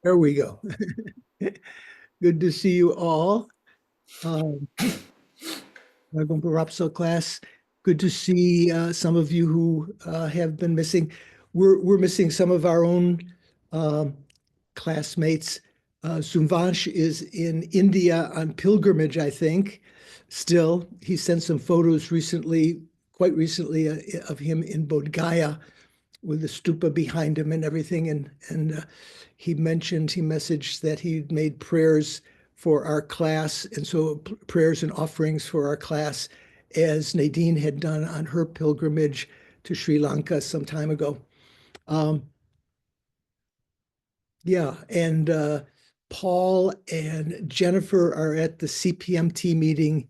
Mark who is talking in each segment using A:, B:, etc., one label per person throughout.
A: There we go. Good to see you all. Welcome to Rapso class. Good to see some of you who have been missing. We're missing some of our own um, classmates. Sumvansh is in India on pilgrimage, I think. Still, he sent some photos recently, quite recently, of him in Bodh Gaya with the stupa behind him and everything. And he messaged that he made prayers for our class, and so prayers and offerings for our class, as Nadine had done on her pilgrimage to Sri Lanka some time ago. Um, yeah, and Paul and Jennifer are at the CPMT meeting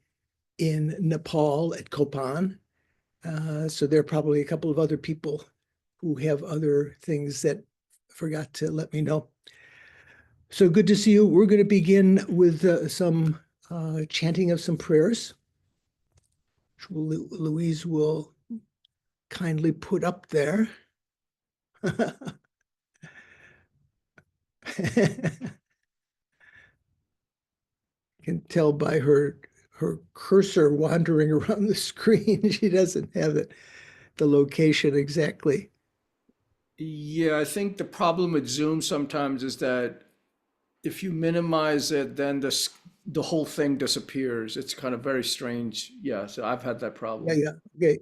A: in Nepal at Kopan. So there are probably a couple of other people who have other things that forgot to let me know. So good to see you. We're going to begin with some chanting of some prayers, which Louise will kindly put up there. Can tell by her cursor wandering around the screen. She doesn't have the location exactly.
B: Yeah, I think the problem with Zoom sometimes is that if you minimize it, then the whole thing disappears. It's kind of very strange. Yeah, so I've had that
A: Yeah,
B: problem.
A: yeah. Okay.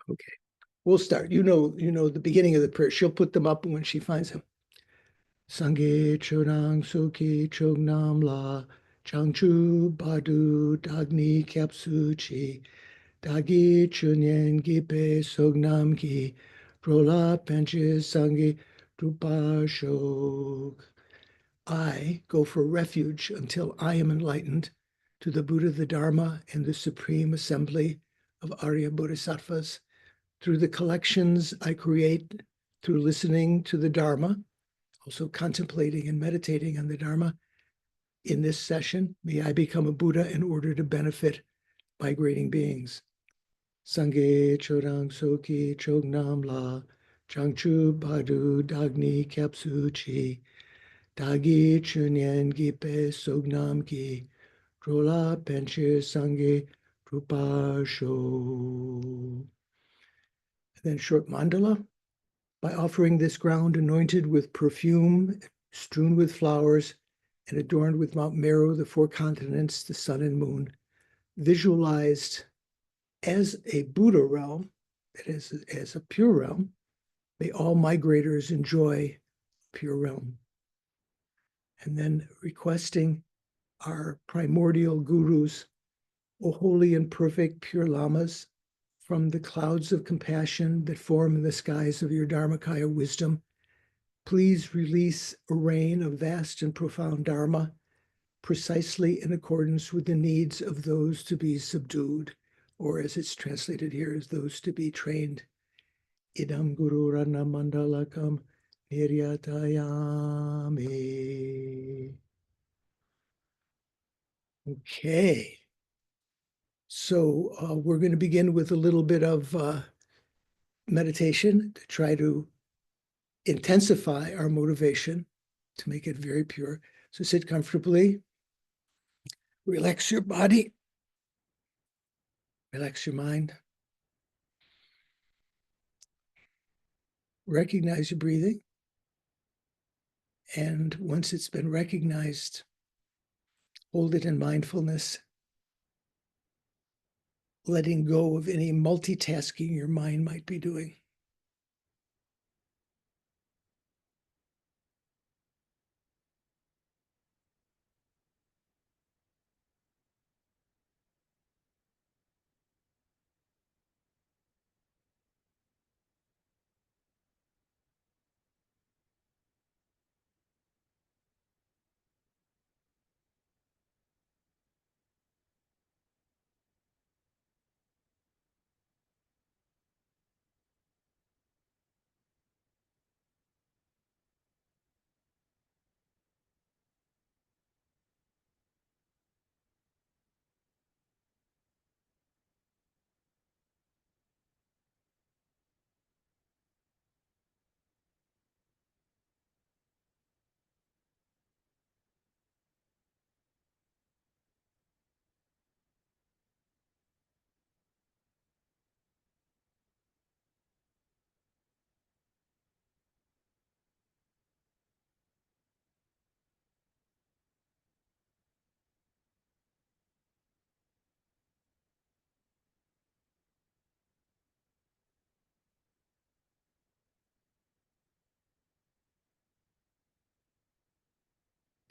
A: Okay. We'll start. You know the beginning of the prayer. She'll put them up when she finds them. Sangye churang suki chognam la changchu badu dagni kyapsu chi dagi chunyen gipe sognam ki rola penche sangye drupa shok. I go for refuge until I am enlightened to the Buddha, the Dharma, and the Supreme Assembly of Arya Bodhisattvas through the collections I create, through listening to the Dharma, also contemplating and meditating on the Dharma. In this session, may I become a Buddha in order to benefit migrating beings. Sangye Chodang Soki Chognam La Changchu Badu Dagni Kyapsu Chi Dagi Chunyen Gipe Sognam Ki Drola Penche Sangye Rupa Sho. Then short mandala. By offering this ground anointed with perfume, strewn with flowers, and adorned with Mount Meru, the four continents, the sun and moon, visualized as a Buddha realm, that is, as a pure realm, may all migrators enjoy pure realm. And then requesting our primordial gurus, O holy and perfect pure lamas, from the clouds of compassion that form in the skies of your Dharmakaya wisdom, please release a rain of vast and profound Dharma, precisely in accordance with the needs of those to be subdued, or as it's translated here, as those to be trained. Idam Guru Rana Mandalakam Niryatayami. Okay. So we're going to begin with a little bit of meditation to try to intensify our motivation to make it very pure. So sit comfortably, relax your body, relax your mind, recognize your breathing. And once it's been recognized, hold it in mindfulness, letting go of any multitasking your mind might be doing.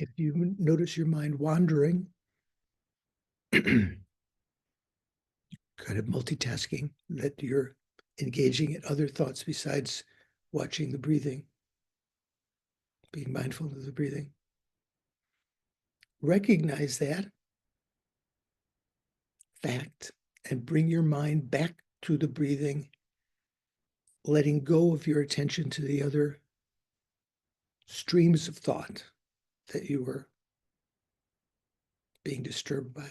A: If you notice your mind wandering, kind of multitasking, that you're engaging in other thoughts besides watching the breathing, being mindful of the breathing. Recognize that fact and bring your mind back to the breathing, letting go of your attention to the other streams of thought that you were being disturbed by.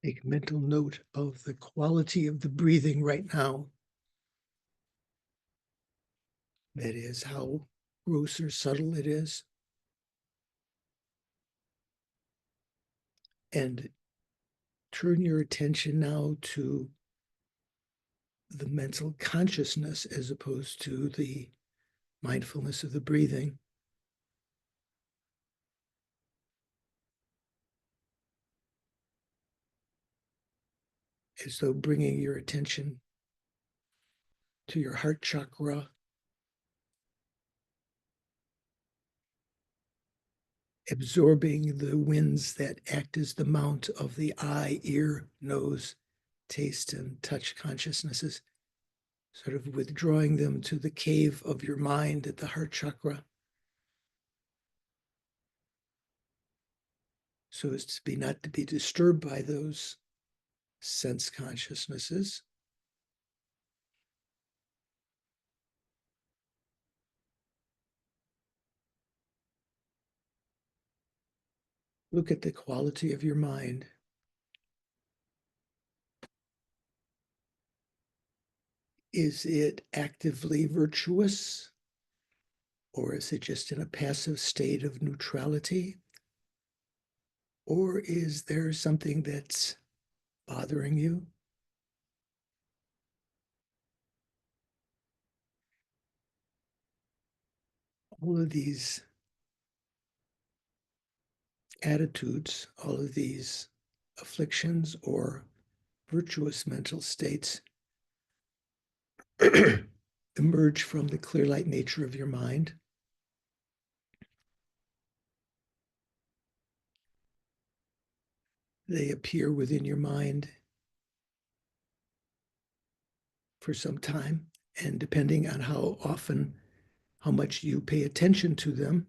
A: Take mental note of the quality of the breathing right now. That is, how gross or subtle it is. And turn your attention now to the mental consciousness as opposed to the mindfulness of the breathing. As though bringing your attention to your heart chakra, absorbing the winds that act as the mount of the eye, ear, nose, taste, and touch consciousnesses, sort of withdrawing them to the cave of your mind at the heart chakra, so as to be not to be disturbed by those sense consciousnesses. Look at the quality of your mind. Is it actively virtuous? Or is it just in a passive state of neutrality? Or is there something that's bothering you? All of these attitudes, all of these afflictions or virtuous mental states emerge from the clear light nature of your mind. They appear within your mind for some time, and depending on how often, how much you pay attention to them,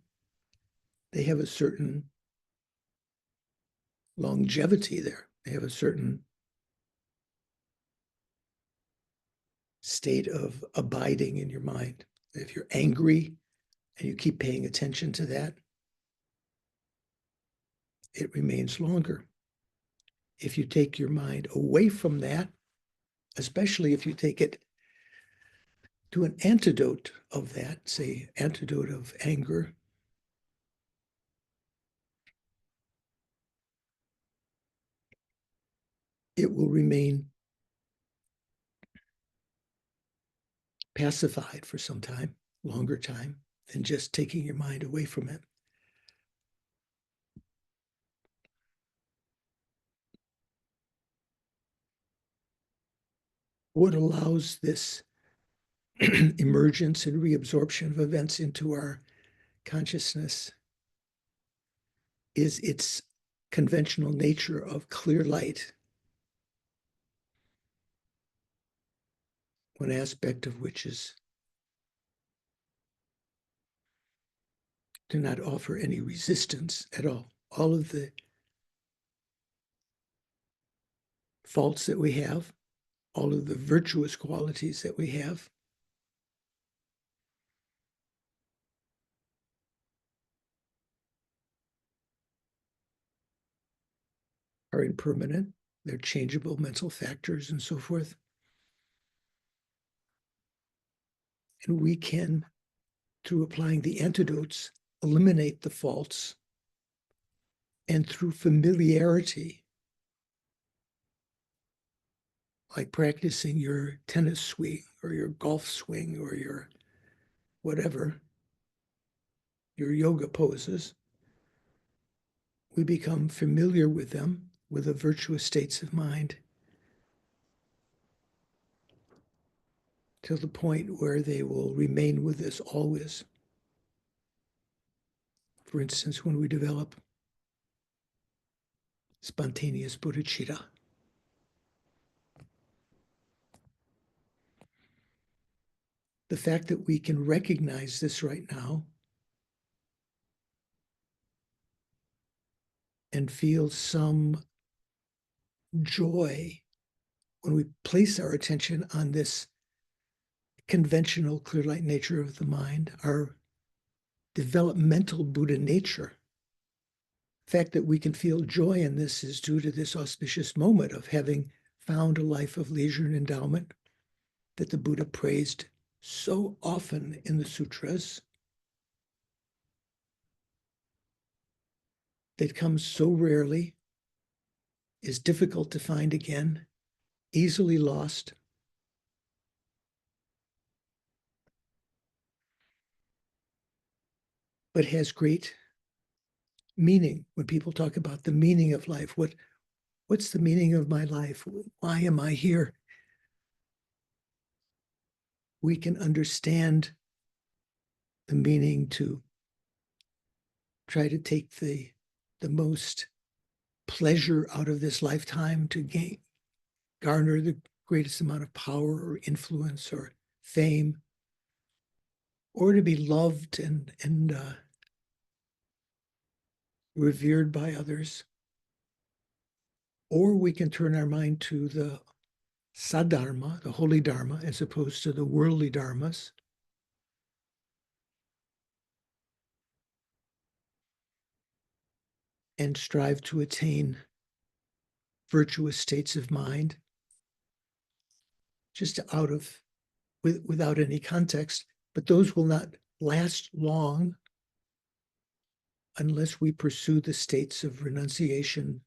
A: they have a certain longevity there. They have a certain state of abiding in your mind. If you're angry and you keep paying attention to that, it remains longer. If you take your mind away from that, especially if you take it to an antidote of that, say, antidote of anger, it will remain pacified for some time, longer time, than just taking your mind away from it. What allows this emergence and reabsorption of events into our consciousness is its conventional nature of clear light, one aspect of which is to not offer any resistance at all. All of the faults that we have, all of the virtuous qualities that we have, are impermanent. They're changeable mental factors and so forth. And we can, through applying the antidotes, eliminate the faults. And through familiarity, like practicing your tennis swing or your golf swing or your whatever, your yoga poses, we become familiar with them, with the virtuous states of mind, to the point where they will remain with us always. For instance, when we develop spontaneous bodhicitta, the fact that we can recognize this right now and feel some joy when we place our attention on this conventional clear light nature of the mind, our developmental Buddha nature. The fact that we can feel joy in this is due to this auspicious moment of having found a life of leisure and endowment that the Buddha praised so often in the sutras, that comes so rarely, is difficult to find again, easily lost. But has great meaning. When people talk about the meaning of life, what's the meaning of my life? Why am I here? We can understand the meaning to try to take the most pleasure out of this lifetime, to garner the greatest amount of power or influence or fame, or to be loved and revered by others. Or we can turn our mind to the sadharma, the holy dharma, as opposed to the worldly dharmas, and strive to attain virtuous states of mind, just without any context. But those will not last long unless we pursue the states of renunciation,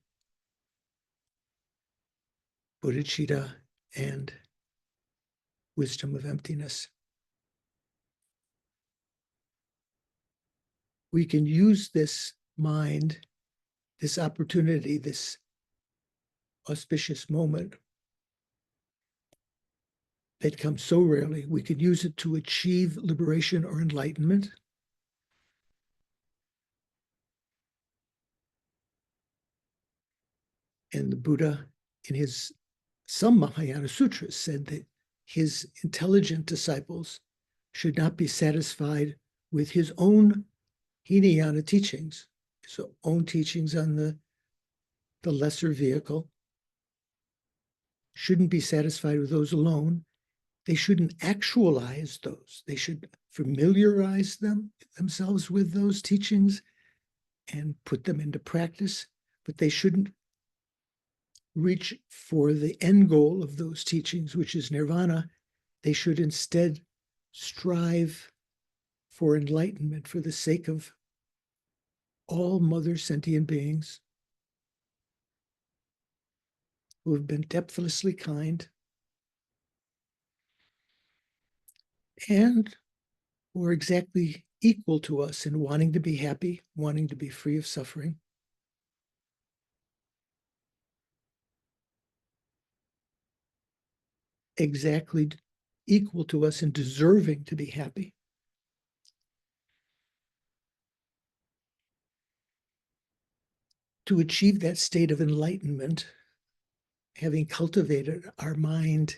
A: bodhicitta, and wisdom of emptiness. We can use this mind, this opportunity, this auspicious moment that comes so rarely, we could use it to achieve liberation or enlightenment. And the Buddha, in some Mahayana sutras, said that his intelligent disciples should not be satisfied with his own Hinayana teachings, his own teachings on the lesser vehicle, shouldn't be satisfied with those alone. They shouldn't actualize those. They should familiarize themselves with those teachings and put them into practice, but they shouldn't reach for the end goal of those teachings, which is nirvana. They should instead strive for enlightenment for the sake of all mother sentient beings who have been depthlessly kind and who are exactly equal to us in wanting to be happy, wanting to be free of suffering. Exactly equal to us in deserving to be happy. To achieve that state of enlightenment, having cultivated our mind,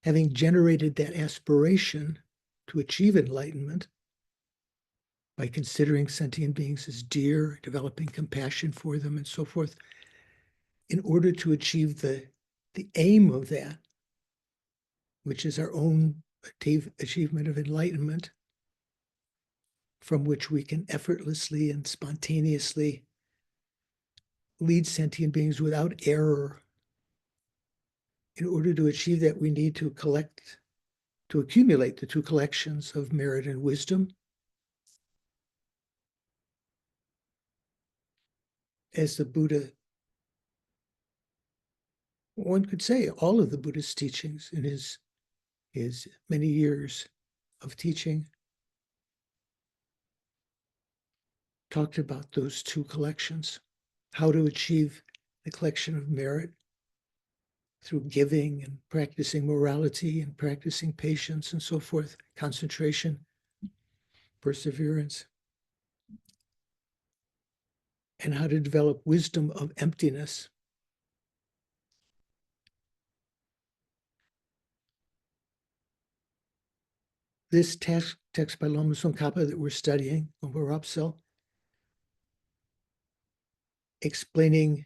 A: having generated that aspiration to achieve enlightenment by considering sentient beings as dear, developing compassion for them, and so forth, in order to achieve the aim of that, which is our own achievement of enlightenment, from which we can effortlessly and spontaneously lead sentient beings without error. In order to achieve that, we need to accumulate the two collections of merit and wisdom. As the Buddha, one could say all of the Buddhist teachings in his many years of teaching talked about those two collections, how to achieve the collection of merit through giving and practicing morality and practicing patience and so forth, concentration, perseverance, and how to develop wisdom of emptiness. This text by Lama Tsong that we're studying, Rapsel, explaining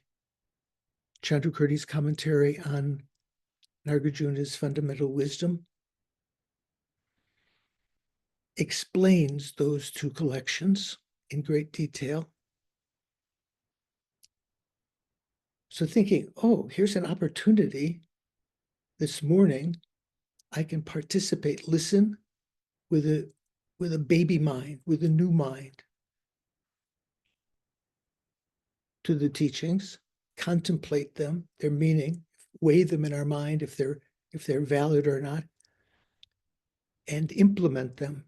A: Chandrakirti's commentary on Nagarjuna's fundamental wisdom, explains those two collections in great detail. So thinking, oh, here's an opportunity this morning. I can participate, listen with a baby mind, with a new mind to the teachings, contemplate them, their meaning, weigh them in our mind if they're valid or not, and implement them,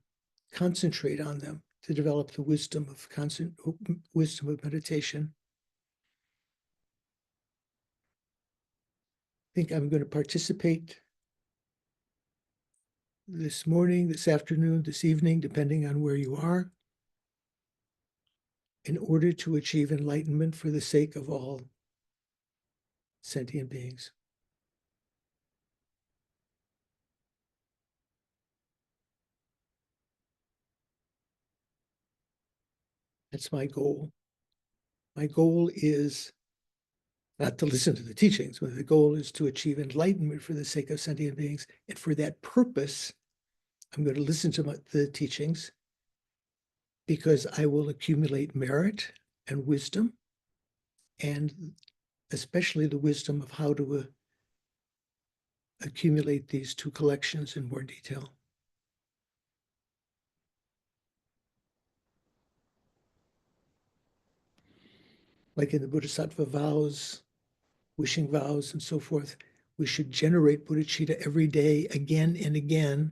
A: concentrate on them to develop the wisdom of meditation. I think I'm going to participate this morning, this afternoon, this evening, depending on where you are, in order to achieve enlightenment for the sake of all sentient beings. That's my goal. My goal is not to listen to the teachings, but the goal is to achieve enlightenment for the sake of sentient beings. And for that purpose, I'm going to listen to the teachings because I will accumulate merit and wisdom, and especially the wisdom of how to accumulate these two collections in more detail. Like in the Bodhisattva vows, wishing vows, and so forth, we should generate bodhicitta every day, again and again.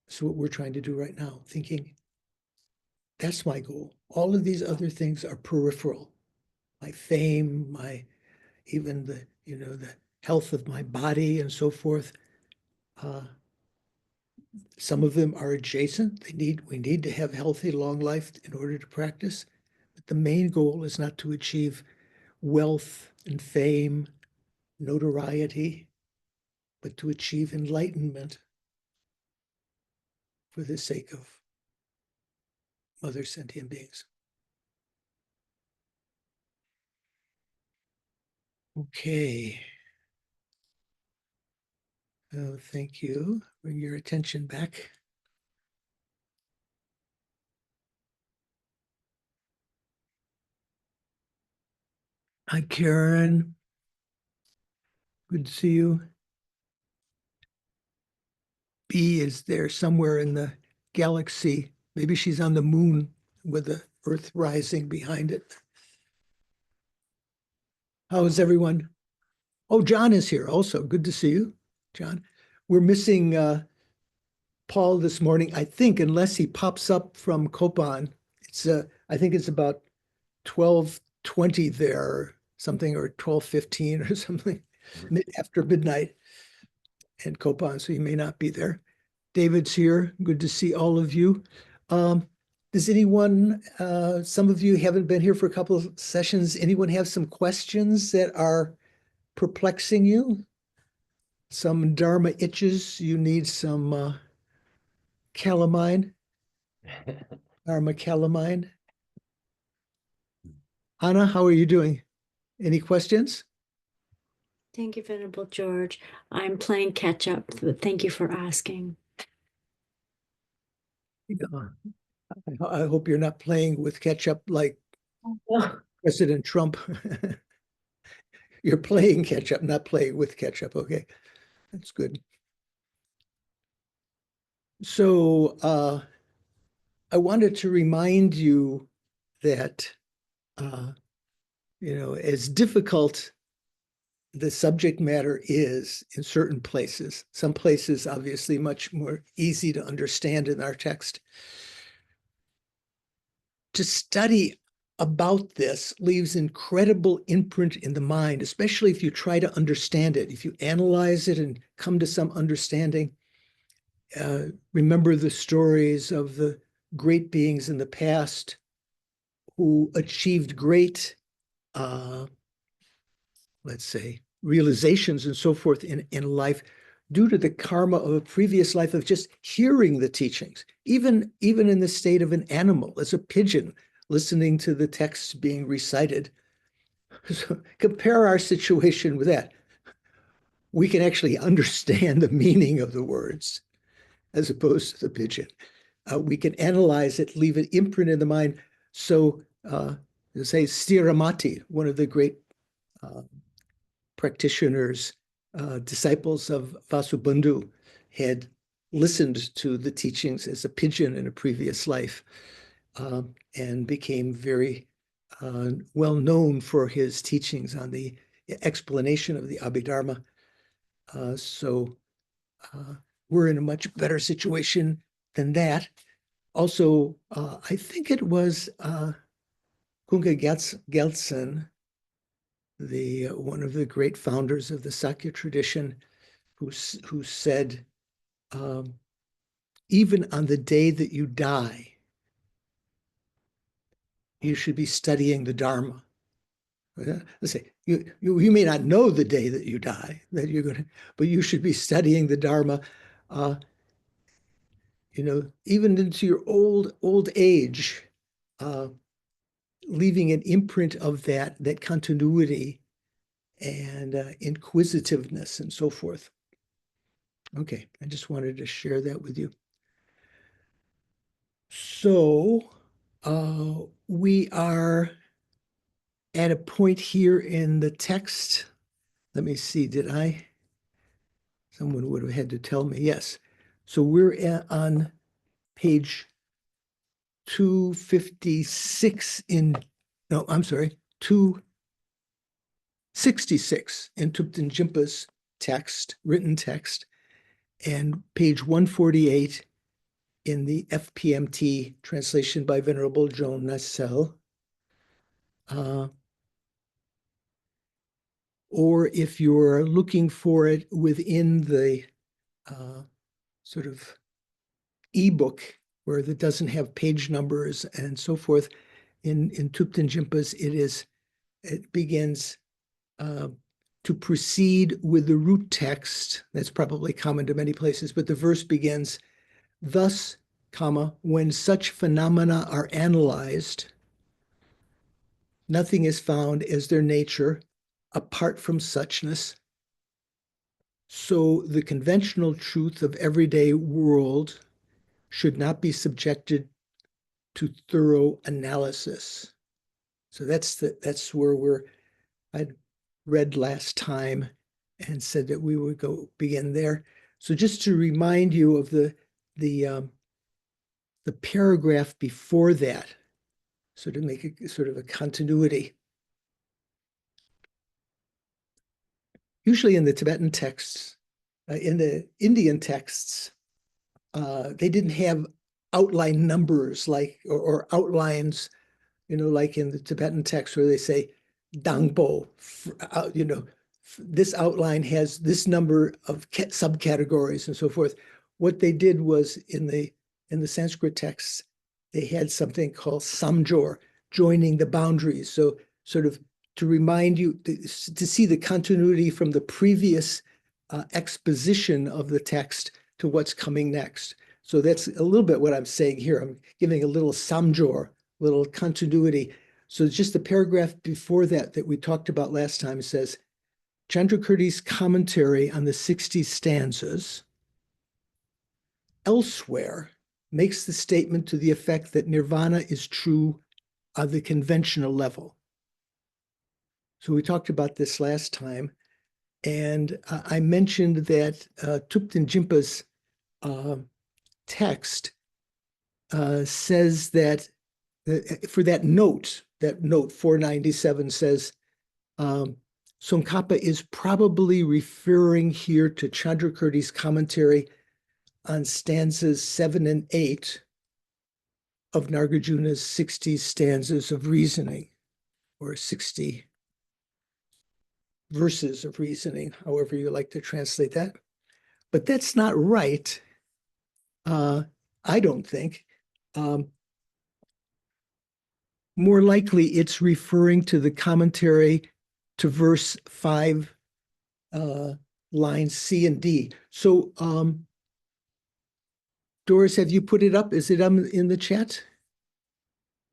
A: That's what we're trying to do right now, thinking, that's my goal. All of these other things are peripheral. My fame, even the health of my body and so forth. Some of them are adjacent. We need to have healthy, long life in order to practice. But the main goal is not to achieve wealth and fame, notoriety, but to achieve enlightenment for the sake of other sentient beings. Okay. Thank you. Bring your attention back. Hi, Karen. Good to see you. B is there somewhere in the galaxy. Maybe she's on the moon with the Earth rising behind it. How is everyone? Oh, John is here also. Good to see you, John. We're missing Paul this morning, I think, unless he pops up from Kopan. It's I think it's about 12:20 there, or something, or 12:15 or something, after midnight in Kopan, so he may not be there. David's here. Good to see all of you. Does anyone, some of you haven't been here for a couple of sessions, anyone have some questions that are perplexing you? Some Dharma itches, you need some calamine, Dharma calamine. Anna, how are you doing? Any questions?
C: Thank you, Venerable George. I'm playing catch up. Thank you for asking.
A: I hope you're not playing with ketchup like President Trump. You're playing catch-up, not playing with ketchup. Okay, that's good. So I wanted to remind you that, as difficult the subject matter is in certain places, some places obviously much more easy to understand in our text, to study about this leaves incredible imprint in the mind, especially if you try to understand it. If you analyze it and come to some understanding, remember the stories of the great beings in the past who achieved great, let's say, realizations and so forth in life due to the karma of a previous life of just hearing the teachings, even in the state of an animal, as a pigeon, listening to the texts being recited. So compare our situation with that. We can actually understand the meaning of the words as opposed to the pigeon. We can analyze it, leave an imprint in the mind. So, say, Stiramati, one of the great practitioners, disciples of Vasubandhu, had listened to the teachings as a pigeon in a previous life, and became very well known for his teachings on the explanation of the Abhidharma. So we're in a much better situation than that. Also, I think it was Kunga Geltsen, one of the great founders of the Sakya tradition, who said, even on the day that you die, you should be studying the Dharma. Let's say you may not know the day that you die that you're going to, but you should be studying the Dharma. Even into your old age, leaving an imprint of that continuity and inquisitiveness and so forth. Okay, I just wanted to share that with you. So we are at a point here in the text. Let me see, someone would have had to tell me, yes. So we're on page 256 no, I'm sorry, 266 in Thupten Jinpa's written text, and page 148 in the FPMT translation by Venerable Joan Nassel. Or if you're looking for it within the sort of ebook where it doesn't have page numbers and so forth, in Thupten Jinpa's, it begins to proceed with the root text. That's probably common to many places, but the verse begins, thus, comma, when such phenomena are analyzed, nothing is found as their nature apart from suchness. So the conventional truth of everyday world should not be subjected to thorough analysis. So that's where I'd read last time and said that we would go begin there. So just to remind you of the paragraph before that, so to make a sort of a continuity. Usually in the Tibetan texts, in the Indian texts, they didn't have outline numbers or outlines, like in the Tibetan text where they say Dangpo, this outline has this number of subcategories and so forth. What they did was in the Sanskrit texts, they had something called samjor, joining the boundaries. So sort of to remind you to see the continuity from the previous exposition of the text to what's coming next. So that's a little bit what I'm saying here. I'm giving a little samjor, little continuity. So just the paragraph before that we talked about last time says, Chandrakirti's commentary on the 60 stanzas elsewhere makes the statement to the effect that nirvana is true on the conventional level. So we talked about this last time, and I mentioned that Thupten Jinpa's text says that for that note 497 says, Tsongkhapa is probably referring here to Chandrakirti's commentary on stanzas 7 and 8 of Nagarjuna's 60 stanzas of reasoning, or 60 verses of reasoning, however you like to translate that. But that's not right, I don't think. More likely, it's referring to the commentary to verse 5, lines C and D. So, Doris, have you put it up? Is it in the chat?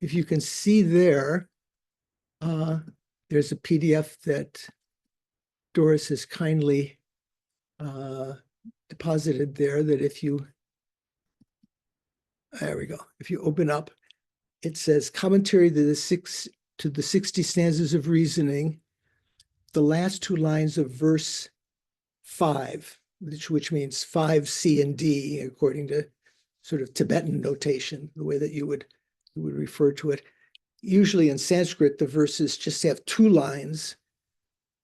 A: If you can see there, there's a PDF that Doris has kindly deposited there that there we go. If you open up, it says commentary to the 60 stanzas of reasoning, the last two lines of verse 5, which means 5 C and D, according to sort of Tibetan notation, the way that you would refer to it. Usually in Sanskrit, the verses just have 2 lines,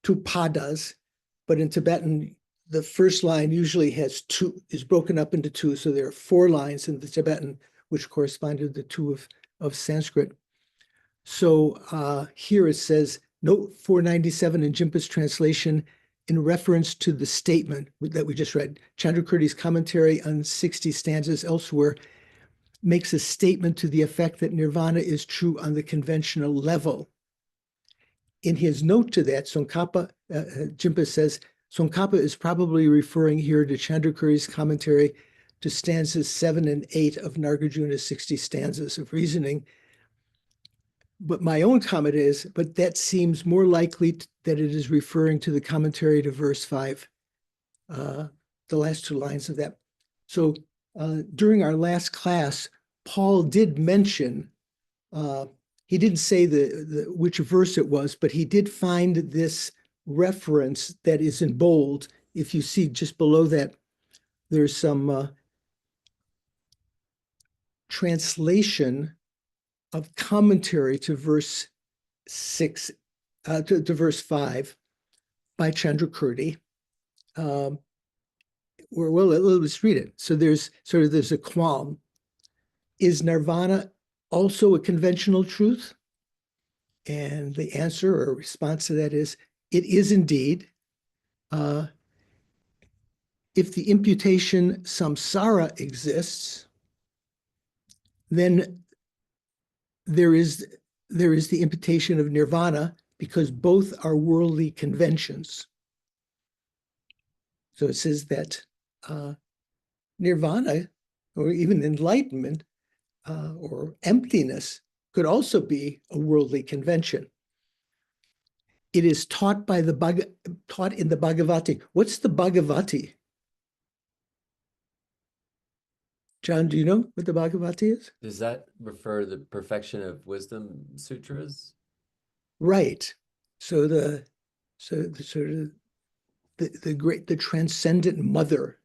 A: 2 padas, but in Tibetan, the first line usually is broken up into 2, so there are 4 lines in the Tibetan, which correspond to the 2 of Sanskrit. So here it says, note 497 in Jinpa's translation, in reference to the statement that we just read, Chandrakirti's commentary on 60 stanzas elsewhere makes a statement to the effect that nirvana is true on the conventional level. In his note to that, Jinpa says, Tsongkhapa is probably referring here to Chandrakirti's commentary to stanzas 7 and 8 of Nagarjuna's 60 stanzas of reasoning. But my own comment is, but that seems more likely that it is referring to the commentary to verse 5, the last 2 lines of that. So during our last class, Paul did mention, he didn't say which verse it was, but he did find this reference that is in bold. If you see just below that, there's some translation of commentary to verse 6, to verse 5 by Chandrakirti. Well, let's read it. So there's a qualm. Is nirvana also a conventional truth? And the answer or response to that is, it is indeed. If the imputation samsara exists, then there is there is the imputation of nirvana because both are worldly conventions. So it says that nirvana, or even enlightenment, or emptiness, could also be a worldly convention. It is taught in the Bhagavati. What's the Bhagavati? John, do you know what the Bhagavati is?
D: Does that refer to the perfection of wisdom sutras?
A: Right. So the transcendent mother,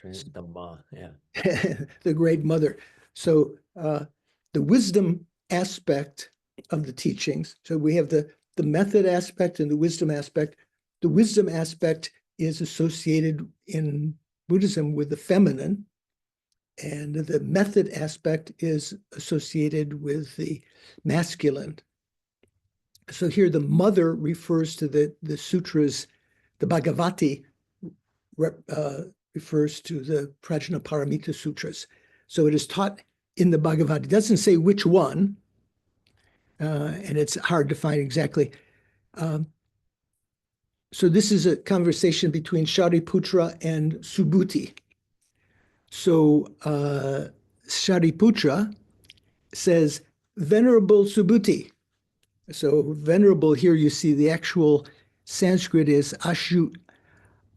D: Dhamma, yeah.
A: the great mother. So the wisdom aspect of the teachings. So we have the method aspect and the wisdom aspect. The wisdom aspect is associated in Buddhism with the feminine, and the method aspect is associated with the masculine. So here the mother refers to the sutras. The Bhagavati refers to the Prajnaparamita sutras. So it is taught in the Bhagavati. It doesn't say which one, and it's hard to find exactly. So this is a conversation between Shariputra and Subhuti. So Shariputra says, Venerable Subhuti. So venerable, here you see the actual Sanskrit is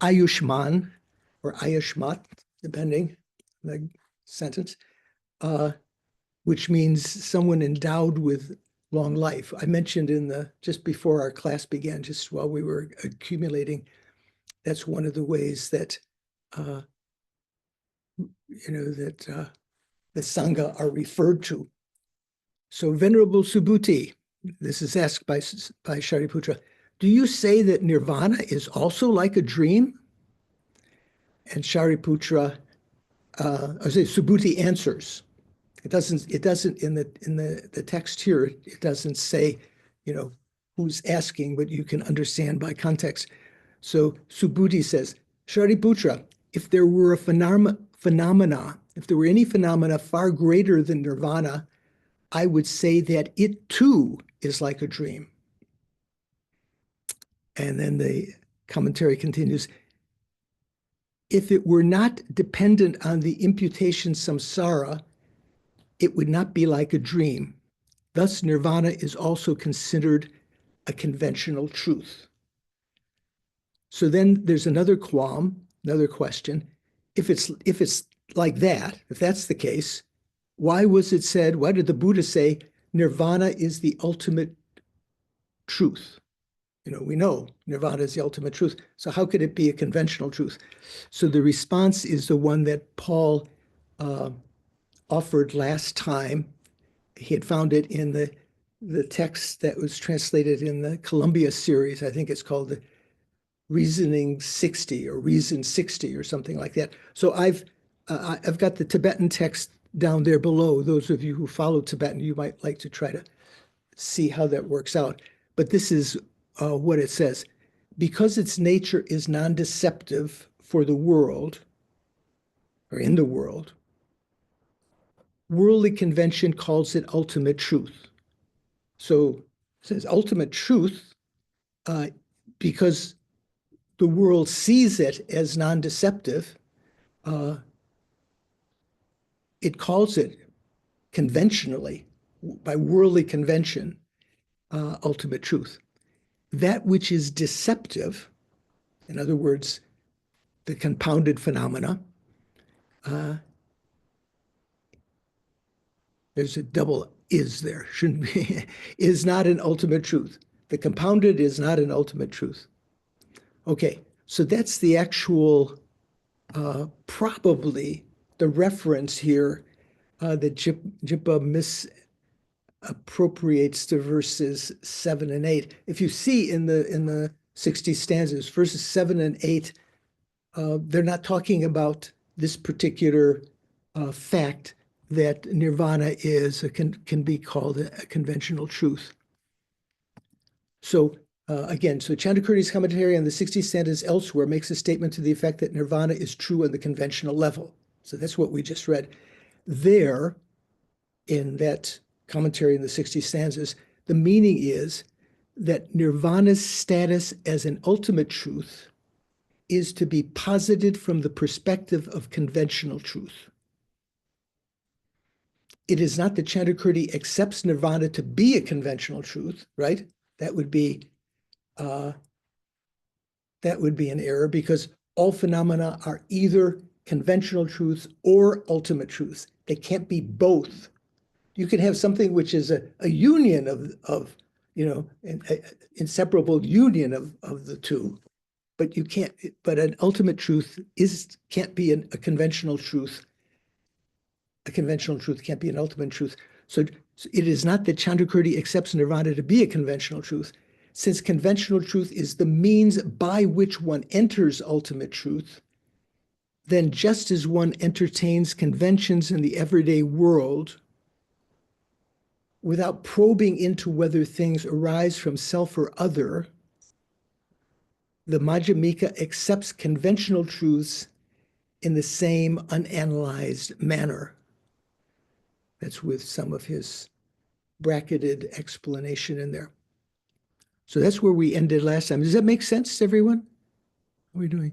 A: Ayushman or Ayushmat, depending on the sentence, which means someone endowed with long life. I mentioned just before our class began, just while we were accumulating, that's one of the ways that the Sangha are referred to. So Venerable Subhuti, this is asked by Shariputra, do you say that nirvana is also like a dream? And Shariputra, Subhuti answers. It doesn't in the text here, it doesn't say, who's asking, but you can understand by context. So Subhuti says, Shariputra, if there were a phenomena, if there were any phenomena far greater than nirvana, I would say that it too is like a dream. And then the commentary continues, if it were not dependent on the imputation samsara, it would not be like a dream. Thus, nirvana is also considered a conventional truth. So then there's another question. If it's like that, if that's the case, why did the Buddha say nirvana is the ultimate truth? We know nirvana is the ultimate truth. So how could it be a conventional truth? So the response is the one that Paul offered last time. He had found it in the text that was translated in the Columbia series. I think it's called the Reasoning 60 or Reason 60 or something like that. So I've got the Tibetan text down there below. Those of you who follow Tibetan, you might like to try to see how that works out. But this is what it says. Because its nature is non-deceptive for the world, or in the world, worldly convention calls it ultimate truth. So it says ultimate truth because the world sees it as non-deceptive. It calls it conventionally, by worldly convention, ultimate truth. That which is deceptive, in other words, the compounded phenomena, there's a double is there, shouldn't be, is not an ultimate truth. The compounded is not an ultimate truth. Okay, so that's the actual, probably the reference here that Jippa misappropriates to verses 7 and 8. If you see in the 60 stanzas, verses 7 and 8, they're not talking about this particular fact that nirvana can be called a conventional truth. So again, so Chandrakirti's commentary on the 60 stanzas elsewhere makes a statement to the effect that nirvana is true on the conventional level. So that's what we just read. There, in that commentary in the 60 stanzas, the meaning is that nirvana's status as an ultimate truth is to be posited from the perspective of conventional truth. It is not that Chandrakirti accepts nirvana to be a conventional truth, right? That would be an error, because all phenomena are either conventional truths or ultimate truths. They can't be both. You can have something which is a union of an inseparable union of the two, but you can't. But an ultimate truth can't be a conventional truth. A conventional truth can't be an ultimate truth. So it is not that Chandrakirti accepts nirvana to be a conventional truth. Since conventional truth is the means by which one enters ultimate truth, then just as one entertains conventions in the everyday world without probing into whether things arise from self or other, the Madhyamika accepts conventional truths in the same unanalyzed manner. That's with some of his bracketed explanation in there. So that's where we ended last time. Does that make sense to everyone? What are we doing?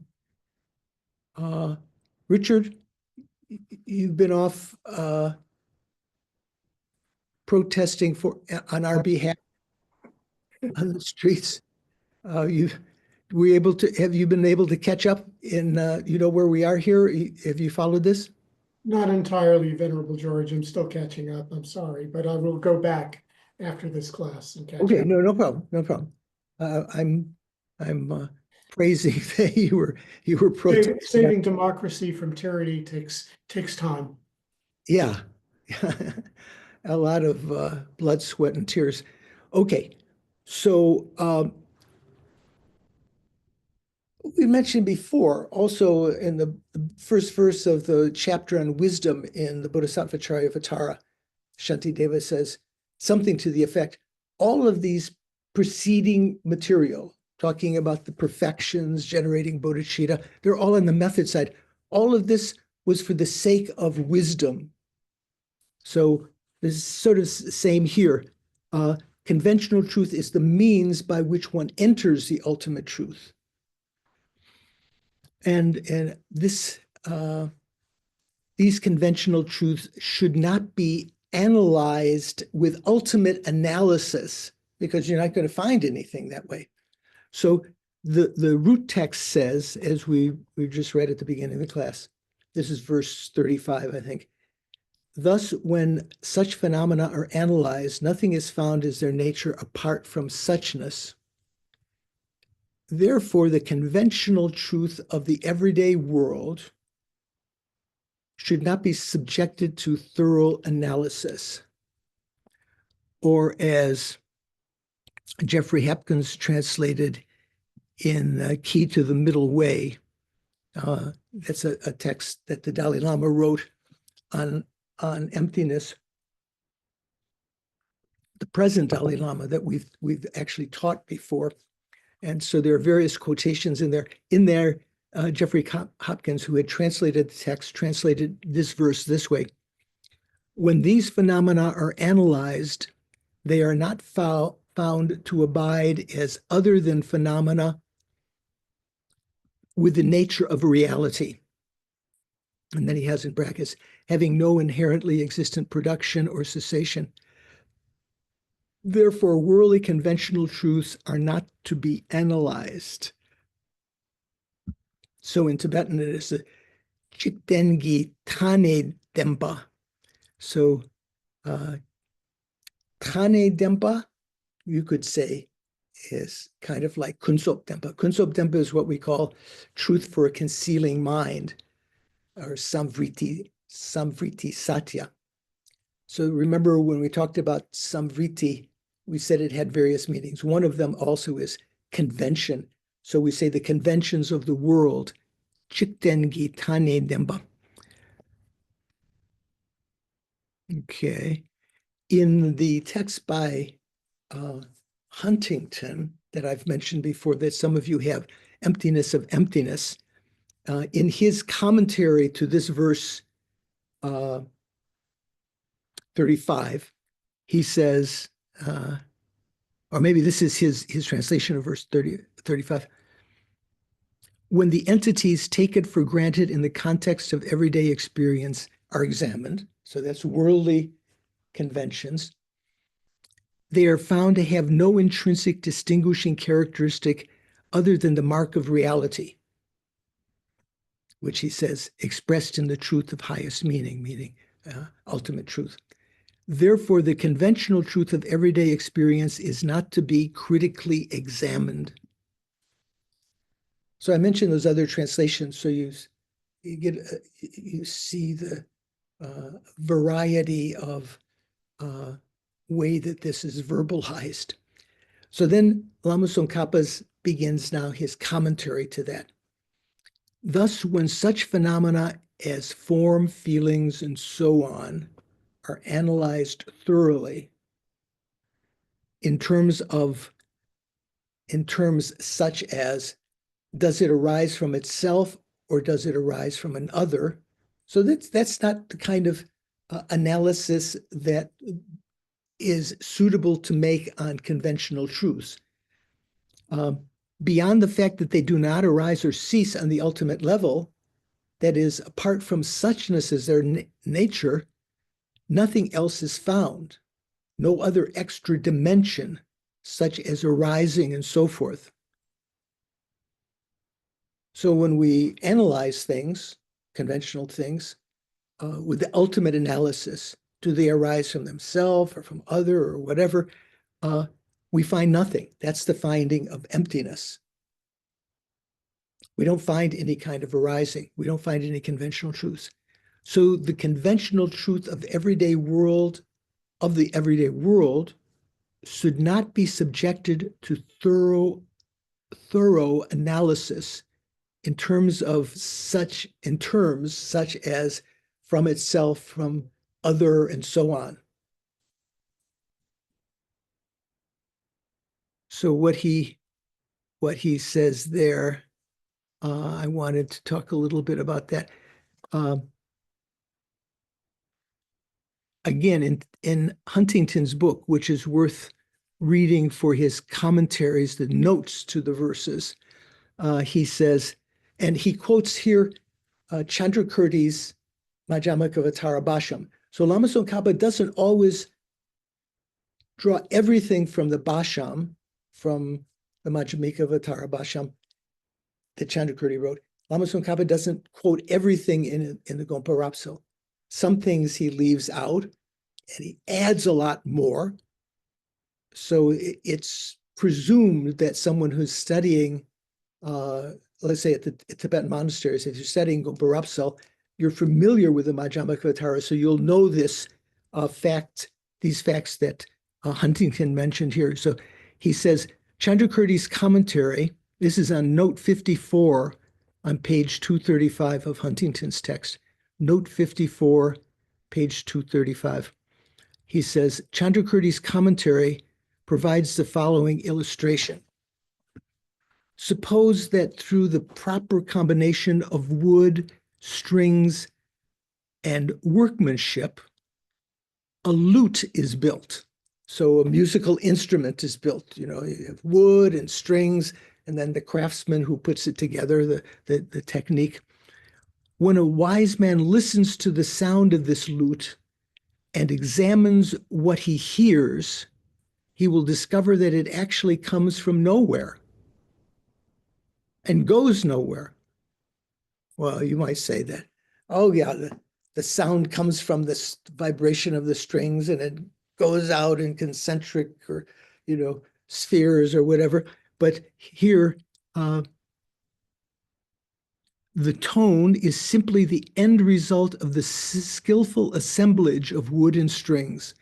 A: Richard, you've been off protesting on our behalf on the streets. Have you been able to catch up in, where we are here? Have you followed this?
E: Not entirely, Venerable George. I'm still catching up. I'm sorry, but I will go back after this class and catch
A: Okay,
E: up.
A: no problem, no problem. I'm praising that you were protesting.
E: Saving democracy from tyranny takes time.
A: Yeah, a lot of blood, sweat, and tears. Okay, so we mentioned before, also in the first verse of the chapter on wisdom in the Bodhisattva Charyavatara, Shantideva says something to the effect, all of these preceding material, talking about the perfections, generating bodhicitta, they're all on the method side. All of this was for the sake of wisdom. So this is sort of same here. Conventional truth is the means by which one enters the ultimate truth. And this these conventional truths should not be analyzed with ultimate analysis, because you're not going to find anything that way. So the root text says, as we just read at the beginning of the class, this is verse 35, I think. Thus, when such phenomena are analyzed, nothing is found as their nature apart from suchness. Therefore, the conventional truth of the everyday world should not be subjected to thorough analysis. Or as Jeffrey Hepkins translated in Key to the Middle Way, that's a text that the Dalai Lama wrote on emptiness. The present Dalai Lama that we've actually taught before. And so there are various quotations in there. In there, Jeffrey Hopkins, who had translated the text, translated this verse this way. When these phenomena are analyzed, they are not found to abide as other than phenomena with the nature of reality. And then he has in brackets, having no inherently existent production or cessation. Therefore, worldly conventional truths are not to be analyzed. So in Tibetan, it is the Chiktengi Tane Dempa. So Tane Dempa, you could say, is kind of like Kunsop Dempa. Kunsop Dempa is what we call truth for a concealing mind, or Samvriti Satya. So remember when we talked about Samvriti, we said it had various meanings. One of them also is convention. So we say the conventions of the world, Chiktengi Tane Dempa. Okay. In the text by Huntington that I've mentioned before, that some of you have, Emptiness of Emptiness, in his commentary to this verse 35, he says, or maybe this is his translation of verse 35. When the entities taken for granted in the context of everyday experience are examined, so that's worldly conventions, they are found to have no intrinsic distinguishing characteristic other than the mark of reality, which he says expressed in the truth of highest meaning, meaning ultimate truth. Therefore, the conventional truth of everyday experience is not to be critically examined. So I mentioned those other translations, so you see the variety of way that this is verbalized. So then Lama Tsongkhapa begins now his commentary to that. Thus, when such phenomena as form, feelings, and so on are analyzed thoroughly in terms such as, does it arise from itself or does it arise from an other? So that's not the kind of analysis that is suitable to make on conventional truths. Beyond the fact that they do not arise or cease on the ultimate level, that is, apart from suchness as their nature, nothing else is found, no other extra dimension, such as arising and so forth. So when we analyze things, conventional things, with the ultimate analysis, do they arise from themselves or from other or whatever? We find nothing. That's the finding of emptiness. We don't find any kind of arising. We don't find any conventional truths. So the conventional truth of the everyday world should not be subjected to thorough analysis in terms such as from itself, from other, and so on. So what he says there, I wanted to talk a little bit about that. Again, in Huntington's book, which is worth reading for his commentaries, the notes to the verses, he says, and he quotes here Chandrakirti's Madhyamaka Bhashyam. So Lama Tsongkhapa doesn't always draw everything from the Bhashyam, from the Madhyamaka Bhashyam that Chandrakirti wrote. Lama Tsongkhapa doesn't quote everything in the Gompa Rapso. Some things he leaves out, and he adds a lot more. So it's presumed that someone who's studying, let's say at the Tibetan monasteries, if you're studying Gompa Rapso, you're familiar with the Madhyamaka, so you'll know this these facts that Huntington mentioned here. So he says, Chandrakirti's commentary, this is on note 54 on page 235 of Huntington's text. Note 54, page 235. He says, Chandrakirti's commentary provides the following illustration. Suppose that through the proper combination of wood, strings, and workmanship, a lute is built. So a musical instrument is built. You have wood and strings, and then the craftsman who puts it together, the technique. When a wise man listens to the sound of this lute and examines what he hears, he will discover that it actually comes from nowhere and goes nowhere. Well, you might say that, oh yeah, the sound comes from this vibration of the strings and it goes out in concentric or, spheres or whatever. But here, the tone is simply the end result of the skillful assemblage of wood and strings.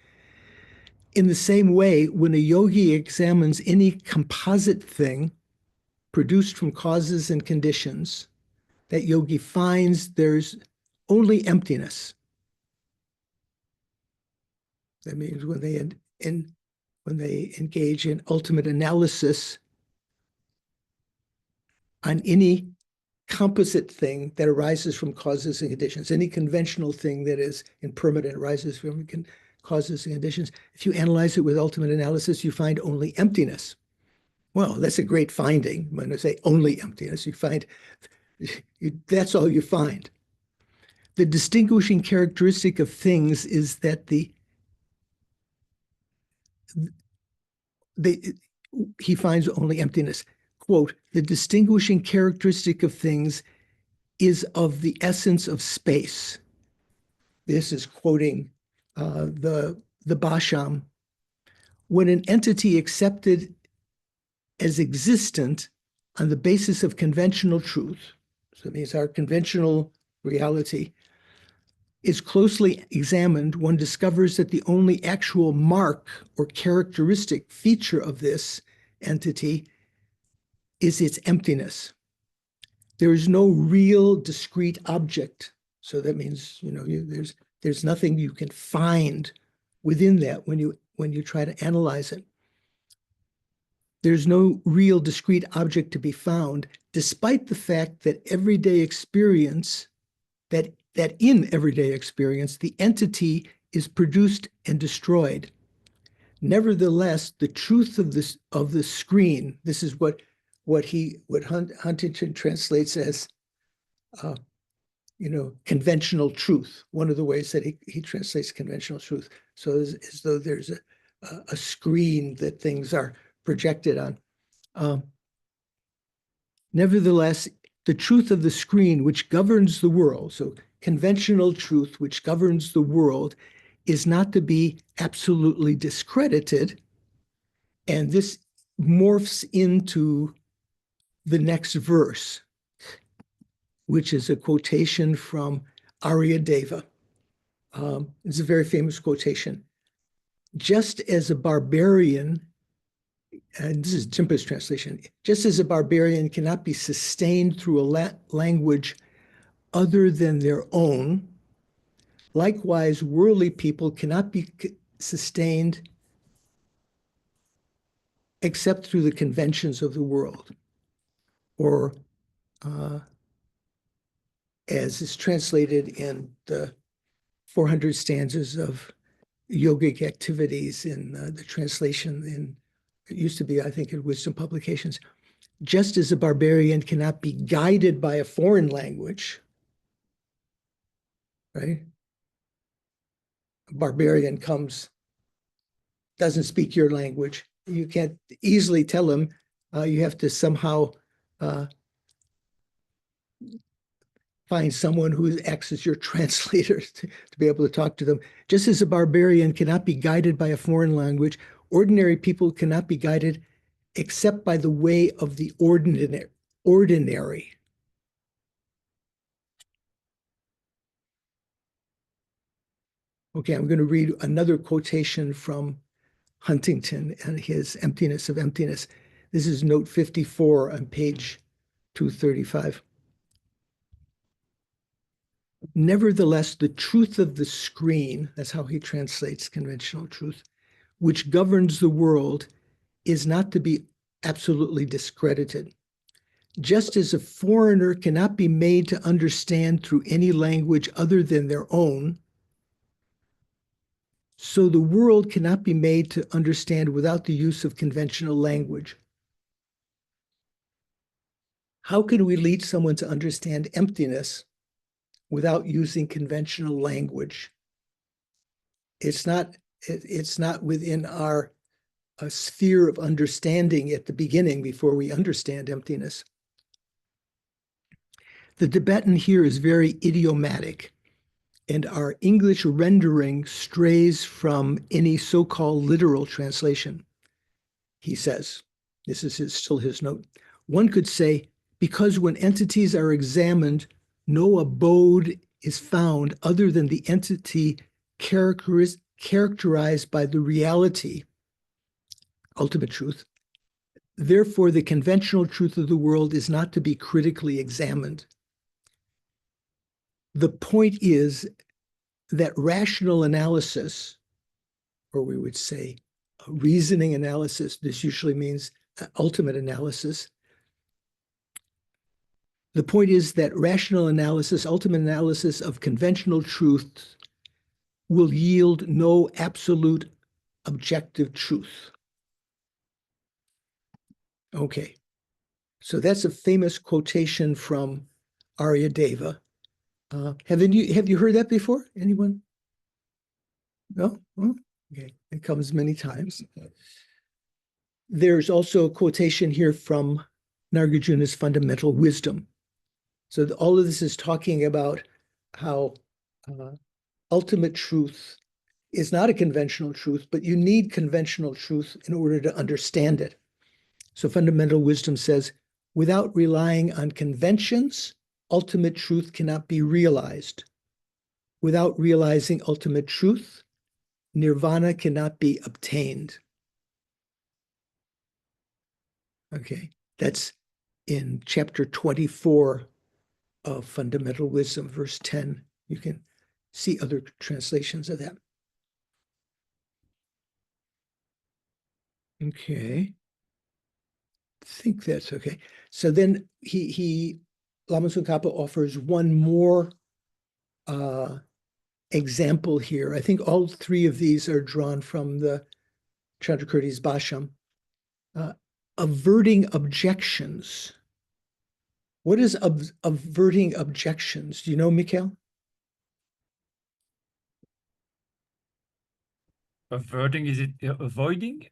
A: In the same way, when a yogi examines any composite thing produced from causes and conditions, that yogi finds there's only emptiness. That means when they engage in ultimate analysis on any composite thing that arises from causes and conditions, any conventional thing that is impermanent arises from causes and conditions. If you analyze it with ultimate analysis, you find only emptiness. Well, that's a great finding. When I say only emptiness, you find that's all you find. The distinguishing characteristic of things is that he finds only emptiness. Quote, the distinguishing characteristic of things is of the essence of space. This is quoting the Basham. When an entity accepted as existent on the basis of conventional truth, so it means our conventional reality, is closely examined, one discovers that the only actual mark or characteristic feature of this entity is its emptiness. There is no real discrete object. So that means, you know, there's nothing you can find within that when you try to analyze it. There's no real discrete object to be found, despite the fact that everyday experience, that in everyday experience, the entity is produced and destroyed. Nevertheless, the truth of the screen, this is what Huntington translates as, conventional truth. One of the ways that he translates conventional truth. So as though there's a screen that things are projected on. Nevertheless, the truth of the screen which governs the world, so conventional truth which governs the world, is not to be absolutely discredited. And this morphs into the next verse, which is a quotation from Aryadeva. It's a very famous quotation. Just as a barbarian, and this is Jimpa's translation, just as a barbarian cannot be sustained through a language other than their own, likewise, worldly people cannot be sustained except through the conventions of the world, or as is translated in the 400 stanzas of yogic activities in the translation in, it used to be, I think, in Wisdom Publications. Just as a barbarian cannot be guided by a foreign language, right? A barbarian comes, doesn't speak your language. You can't easily tell him. You have to somehow find someone who acts as your translator to be able to talk to them. Just as a barbarian cannot be guided by a foreign language, ordinary people cannot be guided except by the way of the ordinary. Okay, I'm going to read another quotation from Huntington and his Emptiness of Emptiness. This is note 54 on page 235. Nevertheless, the truth of the screen, that's how he translates conventional truth, which governs the world, is not to be absolutely discredited. Just as a foreigner cannot be made to understand through any language other than their own, so the world cannot be made to understand without the use of conventional language. How can we lead someone to understand emptiness without using conventional language? It's not within our sphere of understanding at the beginning before we understand emptiness. The Tibetan here is very idiomatic, and our English rendering strays from any so-called literal translation. He says, this is still his note, one could say, because when entities are examined, no abode is found other than the entity characterized by the reality, ultimate truth. Therefore, the conventional truth of the world is not to be critically examined. The point is that rational analysis, or we would say reasoning analysis, this usually means ultimate analysis. The point is that rational analysis, ultimate analysis of conventional truths, will yield no absolute objective truth. Okay, so that's a famous quotation from Aryadeva. Have you heard that before? Anyone? No? Oh, okay, it comes many times. There's also a quotation here from Nagarjuna's fundamental wisdom. So all of this is talking about how ultimate truth is not a conventional truth, but you need conventional truth in order to understand it. So fundamental wisdom says, without relying on conventions, ultimate truth cannot be realized. Without realizing ultimate truth, nirvana cannot be obtained. Okay, that's in chapter 24 of Fundamental Wisdom, verse 10. You can see other translations of that. Okay. I think that's okay. So then Lama Tsongkhapa offers one more example here. I think all three of these are drawn from the Chandrakirti's Bhasham. Averting objections. What is averting objections? Do you know, Mikhail?
F: Averting, is it avoiding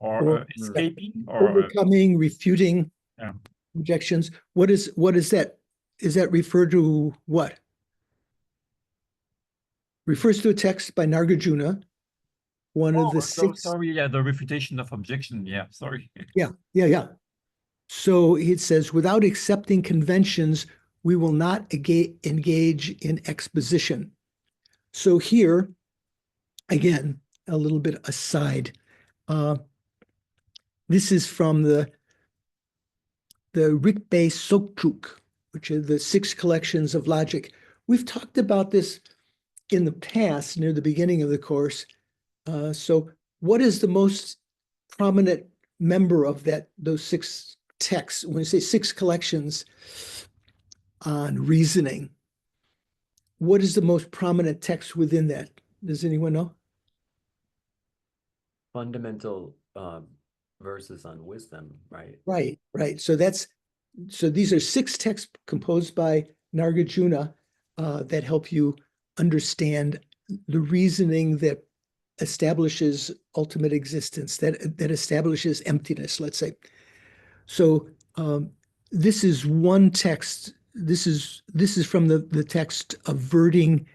F: or
A: Or
F: escaping or
A: overcoming, refuting
F: yeah.
A: objections? What is that? Is that referred to what? Refers to a text by Nagarjuna, one of the six.
F: Sorry, yeah, the refutation of objection. Yeah, sorry.
A: Yeah. So it says, without accepting conventions, we will not engage in exposition. So here, again, a little bit aside. This is from the Rikbe Sokchuk, which are the 6 collections of logic. We've talked about this in the past, near the beginning of the course. So what is the most prominent member of those 6 texts? When you say 6 collections on reasoning, what is the most prominent text within that? Does anyone know?
D: Fundamental verses on wisdom, right?
A: Right. So these are 6 texts composed by Nagarjuna that help you understand the reasoning that establishes ultimate existence, that establishes emptiness, let's say. So this is one text. This is from the text averting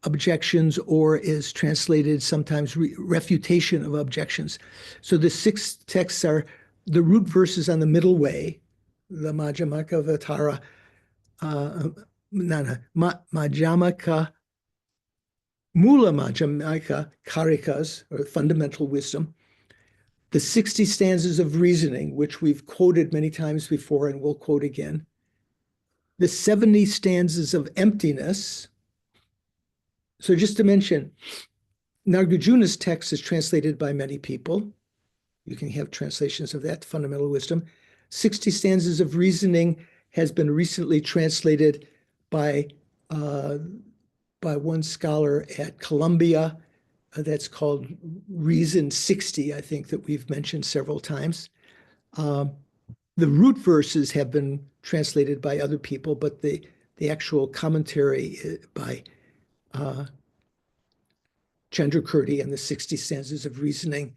A: objections, or is translated sometimes refutation of objections. So the 6 texts are the root verses on the middle way, the Majjhamaka Vatara, Majjhamaka, Mula Majjhamaka Karikas, or fundamental wisdom, the 60 stanzas of reasoning, which we've quoted many times before and will quote again, the 70 stanzas of emptiness. So just to mention, Nagarjuna's text is translated by many people. You can have translations of that, fundamental wisdom. 60 stanzas of reasoning has been recently translated by one scholar at Columbia. That's called Reason 60, I think, that we've mentioned several times. The root verses have been translated by other people, but the actual commentary by Chandrakirti and the 60 stanzas of reasoning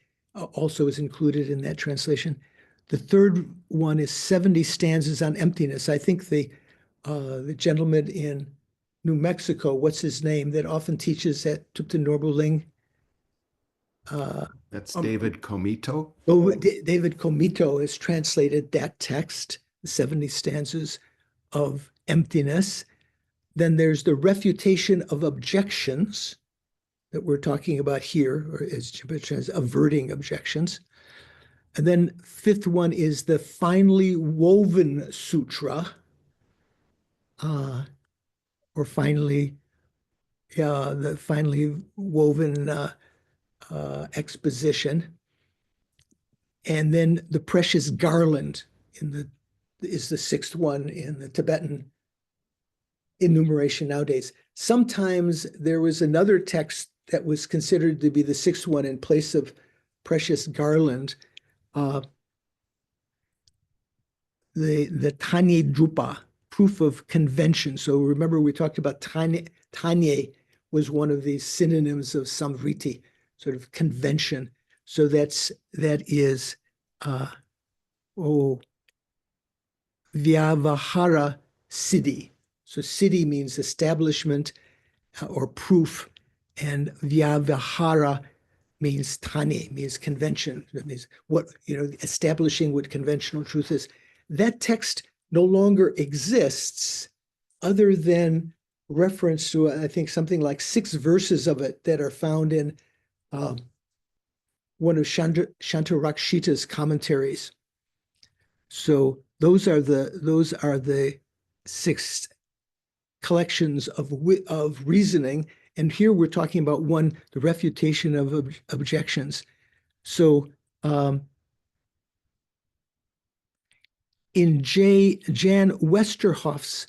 A: also is included in that translation. The third one is 70 stanzas on emptiness. I think the gentleman in New Mexico, what's his name, that often teaches at Tupten Norbuling.
G: That's David Comito.
A: David Comito has translated that text, the 70 stanzas of emptiness. Then there's the refutation of objections that we're talking about here, or as averting objections. And then 5th one is the finely woven sutra, or the finely woven exposition. And then the precious garland is the 6th one in the Tibetan enumeration nowadays. Sometimes there was another text that was considered to be the sixth one in place of Precious Garland, the Tanye Drupa, proof of convention. So remember we talked about Tanye was one of these synonyms of samvriti, sort of convention. So that is Vyavahara Siddhi. So siddhi means establishment or proof, and Vyavahara means tane, means convention. That means what, establishing what conventional truth is. That text no longer exists other than reference to, I think, something like 6 verses of it that are found in one of Shantarakshita's commentaries. So those are the 6 collections of reasoning. And here we're talking about one, the refutation of objections. So in Jan Westerhoff's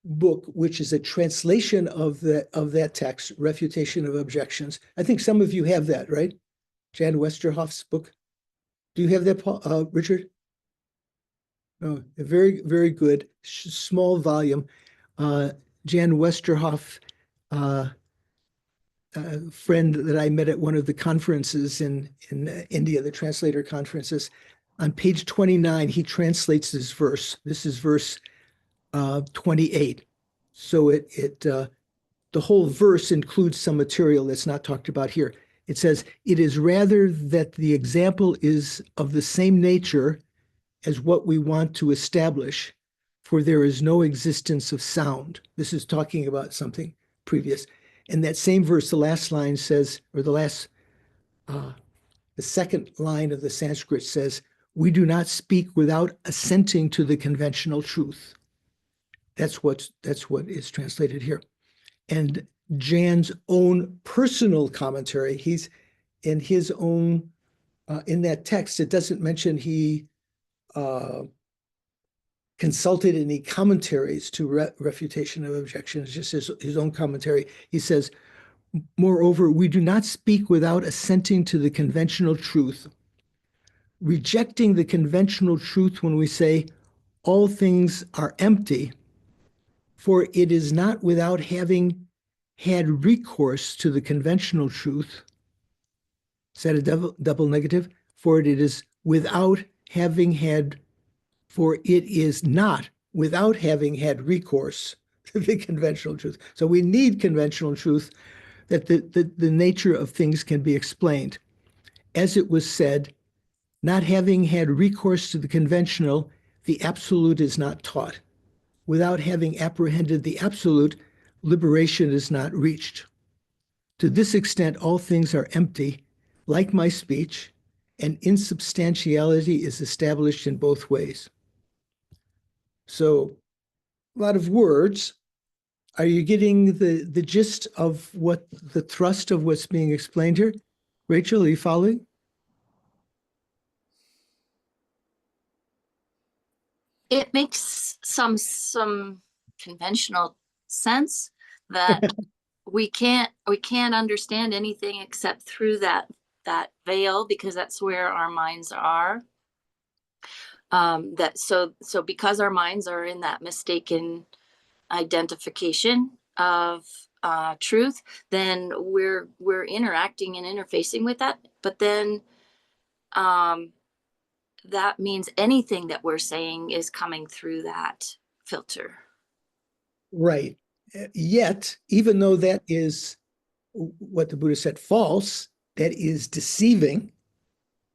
A: book, which is a translation of that text, Refutation of Objections. I think some of you have that, right? Jan Westerhoff's book. Do you have that, Paul, Richard? Oh, very, very good. Small volume. Jan Westerhoff, a friend that I met at one of the conferences in India, the translator conferences. On page 29, he translates this verse. This is verse 28. So the whole verse includes some material that's not talked about here. It says, "It is rather that the example is of the same nature as what we want to establish, for there is no existence of sound." This is talking about something previous. And that same verse, the last line says, or the second line of the Sanskrit says, "We do not speak without assenting to the conventional truth." That's what is translated here. And Jan's own personal commentary, he's in his own, in that text, it doesn't mention he consulted any commentaries to refutation of objections, just his own commentary. He says, "Moreover, we do not speak without assenting to the conventional truth, rejecting the conventional truth when we say all things are empty, for it is not without having had recourse to the conventional truth." Is that a double negative? For it is not without having had recourse to the conventional truth. So we need conventional truth that the nature of things can be explained. As it was said, not having had recourse to the conventional, the absolute is not taught. Without having apprehended the absolute, liberation is not reached. To this extent, all things are empty, like my speech, and insubstantiality is established in both ways. So, a lot of words. Are you getting the gist of what the thrust of what's being explained here? Rachel, are you following?
G: It makes some conventional sense that we can't understand anything except through that veil, because that's where our minds are. So because our minds are in that mistaken identification of truth, then we're interacting and interfacing with that. But then that means anything that we're saying is coming through that filter.
A: Right. Yet, even though that is what the Buddha said false, that is deceiving,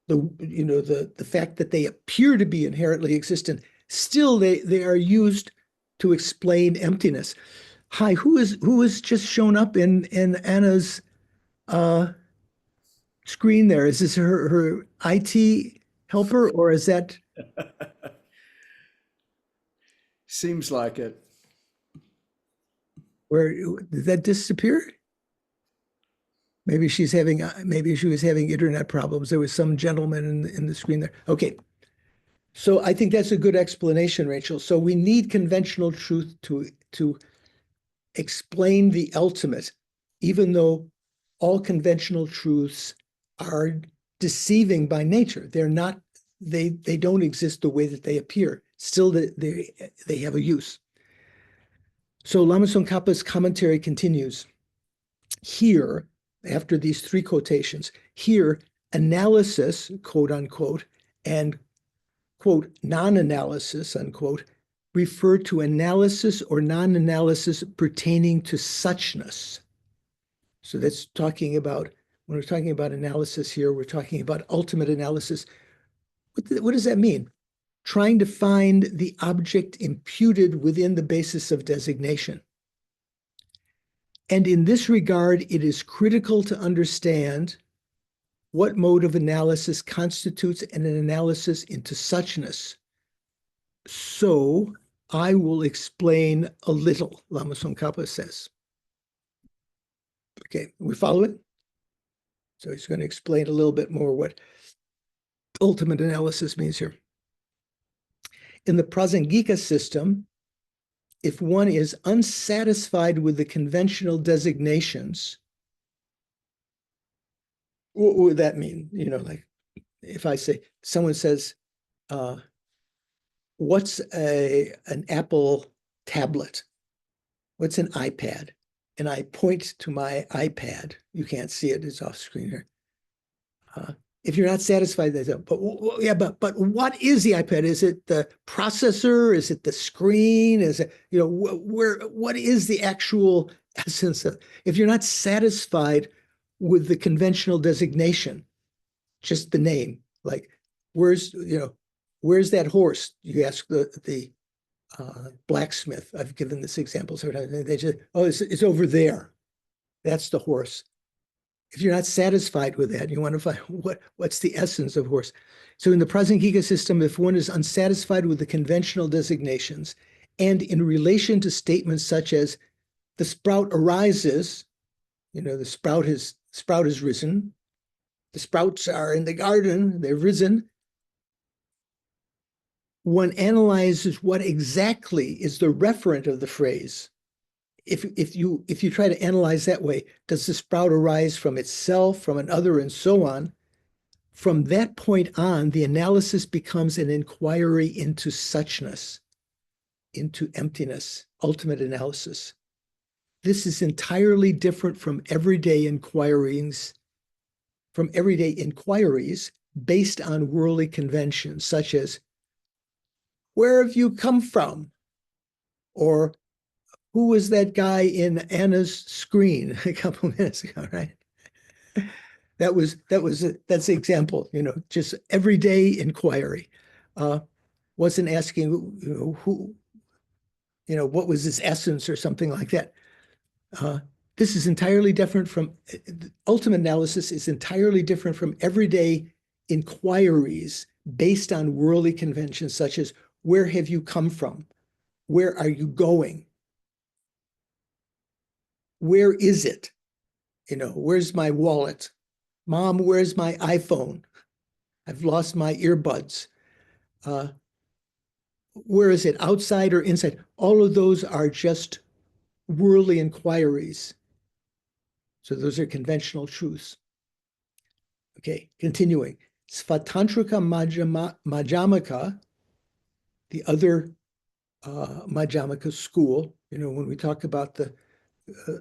A: the fact that they appear to be inherently existent, still they are used to explain emptiness. Hi, who is just shown up in Anna's screen there? Is this her IT helper, or is that?
B: Seems like it.
A: Where did that disappear? Maybe she was having internet problems. There was some gentleman in the screen there. Okay. So I think that's a good explanation, Rachel. So we need conventional truth to explain the ultimate, even though all conventional truths are deceiving by nature. They're not, they don't exist the way that they appear. Still, they have a use. So Lama Tsongkhapa's commentary continues. Here, after these three quotations, here, analysis, quote unquote, and quote, non-analysis, unquote, refer to analysis or non-analysis pertaining to suchness. So that's talking about, when we're talking about analysis here, we're talking about ultimate analysis. What does that mean? Trying to find the object imputed within the basis of designation. And in this regard, it is critical to understand what mode of analysis constitutes an analysis into suchness. So I will explain a little, Lama Tsongkhapa says. Okay, we follow it? So he's going to explain a little bit more what ultimate analysis means here. In the Prasangika system, if one is unsatisfied with the conventional designations, what would that mean? You know, like if I say, someone says, what's an Apple tablet? What's an iPad? And I point to my iPad. You can't see it, it's off screen here. If you're not satisfied, they say, but what is the iPad? Is it the processor? Is it the screen? Is it, you know, what is the actual essence of, if you're not satisfied with the conventional designation, just the name, like where's that horse? You ask the blacksmith. I've given this example several times. They just, oh, it's over there. That's the horse. If you're not satisfied with that, you want to find what's the essence of horse. So in the Prasangika system, if one is unsatisfied with the conventional designations and in relation to statements such as the sprout arises, you know, the sprout has risen, the sprouts are in the garden, they've risen, one analyzes what exactly is the referent of the phrase. If you try to analyze that way, does the sprout arise from itself, from another, and so on? From that point on, the analysis becomes an inquiry into suchness, into emptiness, ultimate analysis. This is entirely different from everyday inquiries based on worldly conventions, such as, where have you come from? Or who was that guy in Anna's screen a couple of minutes ago, right? That's the example, you know, just everyday inquiry. Wasn't asking, you know, who, you know, what was his essence or something like that. This is entirely different from, ultimate analysis is entirely different from everyday inquiries based on worldly conventions, such as, where have you come from? Where are you going? Where is it? You know, where's my wallet? Mom, where's my iPhone? I've lost my earbuds. Where is it, outside or inside? All of those are just worldly inquiries. So those are conventional truths. Okay, continuing. Svatantrika Majjhamaka, the other Majjhamaka school, you know, when we talk about the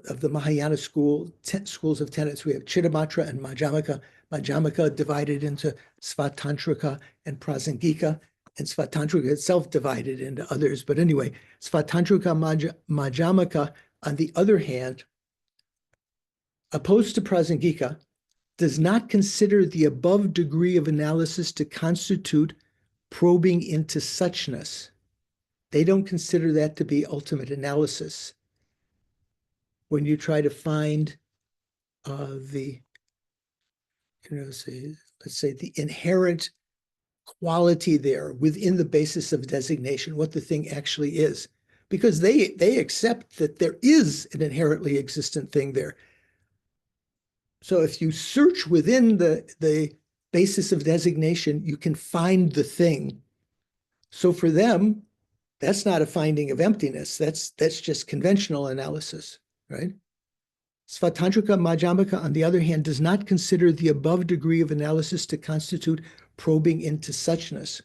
A: of the Mahayana schools of tenets, we have Chittamatra and Majjhamaka. Majjhamaka divided into Svatantrika and Prasangika, and Svatantrika itself divided into others. But anyway, Svatantrika Majjhamaka, on the other hand, opposed to Prasangika, does not consider the above degree of analysis to constitute probing into suchness. They don't consider that to be ultimate analysis. When you try to find the, you know, let's say the inherent quality there within the basis of designation, what the thing actually is, because they accept that there is an inherently existent thing there. So if you search within the basis of designation, you can find the thing. So for them, that's not a finding of emptiness. That's just conventional analysis, right? Svatantrika Madhyamaka, on the other hand, does not consider the above degree of analysis to constitute probing into suchness.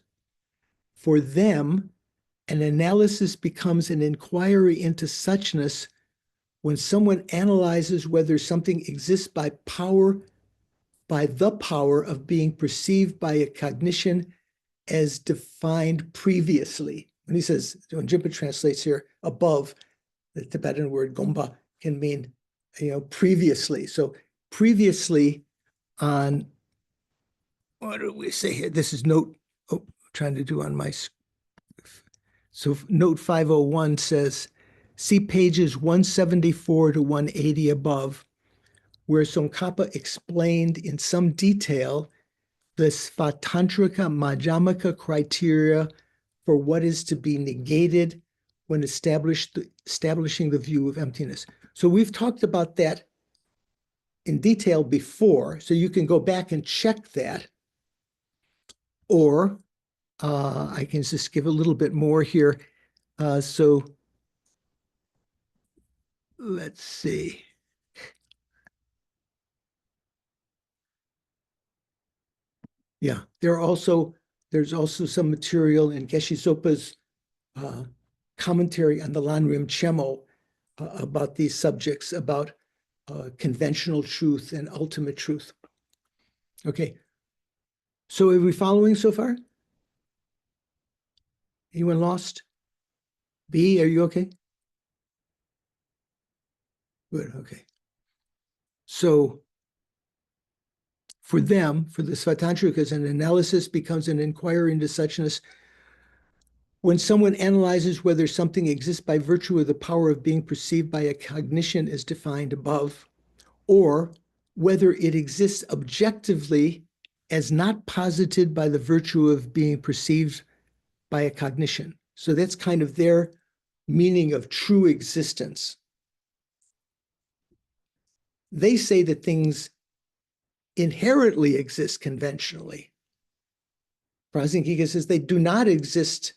A: For them, an analysis becomes an inquiry into suchness when someone analyzes whether something exists by the power of being perceived by a cognition as defined previously. When he says, when Jimpa translates here, above, the Tibetan word gompa can mean, previously. So previously on, what do we say here? This is note, trying to do on my, so note 501 says, see pages 174 to 180 above, where Tsongkhapa explained in some detail the Svatantrika Madhyamaka criteria for what is to be negated when establishing the view of emptiness. So we've talked about that in detail before, so you can go back and check that. Or I can just give a little bit more here. So let's see. Yeah, there's also some material in Geshe Sopa's commentary on the Lanrim Chemo about these subjects, about conventional truth and ultimate truth. Okay, so are we following so far? Anyone lost? B, are you okay? Good, okay. So for them, for the Svatantrikas, an analysis becomes an inquiry into suchness when someone analyzes whether something exists by virtue of the power of being perceived by a cognition as defined above, or whether it exists objectively as not posited by the virtue of being perceived by a cognition. So that's kind of their meaning of true existence. They say that things inherently exist conventionally. Prasangika says they do not exist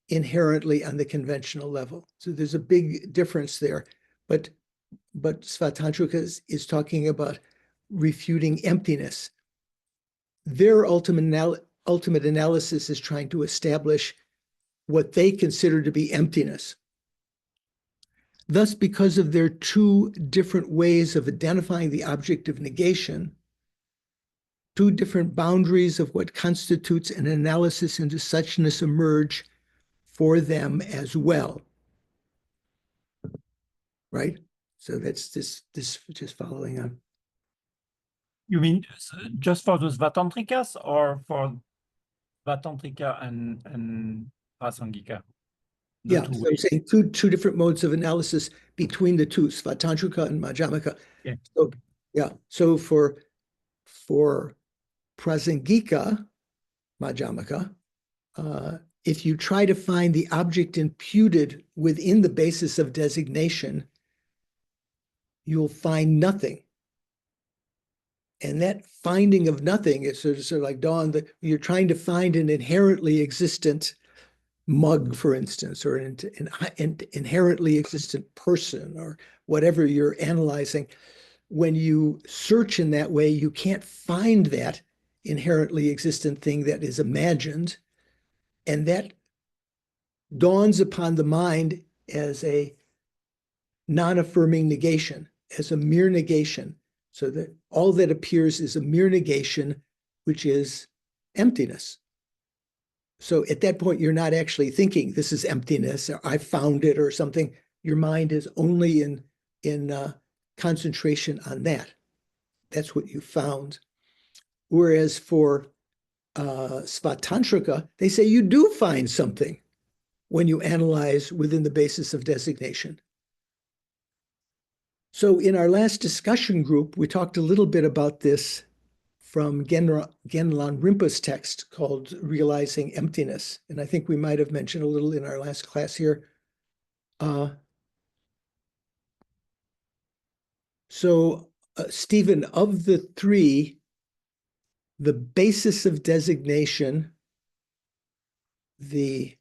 A: inherently on the conventional level. So there's a big difference there. But Svatantrika is talking about refuting emptiness. Their ultimate analysis is trying to establish what they consider to be emptiness. Thus, because of their two different ways of identifying the object of negation, two different boundaries of what constitutes an analysis into suchness emerge for them as well. Right? So that's this just following on.
F: You mean just for those Vatantrikas or for Vatantrika and Prasangika? The
A: Yeah,
F: two
A: so I'm
F: ways.
A: saying two different modes of analysis between the two, Svatantrika and Madhyamaka.
F: Yeah.
A: So yeah, so for Prasangika, Madhyamaka, if you try to find the object imputed within the basis of designation, you'll find nothing. And that finding of nothing is sort of like Dawn, that you're trying to find an inherently existent mug, for instance, or an inherently existent person, or whatever you're analyzing. When you search in that way, you can't find that inherently existent thing that is imagined. And that dawns upon the mind as a non-affirming negation, as a mere negation. So that all that appears is a mere negation, which is emptiness. So at that point, you're not actually thinking this is emptiness, or I found it, or something. Your mind is only in concentration on that. That's what you found. Whereas for Svatantrika, they say you do find something when you analyze within the basis of designation. So in our last discussion group, we talked a little bit about this from Genlan Rinpoche's text called Realizing Emptiness. And I think we might have mentioned a little in our last class here. Stephen, of the three, the basis of designation, the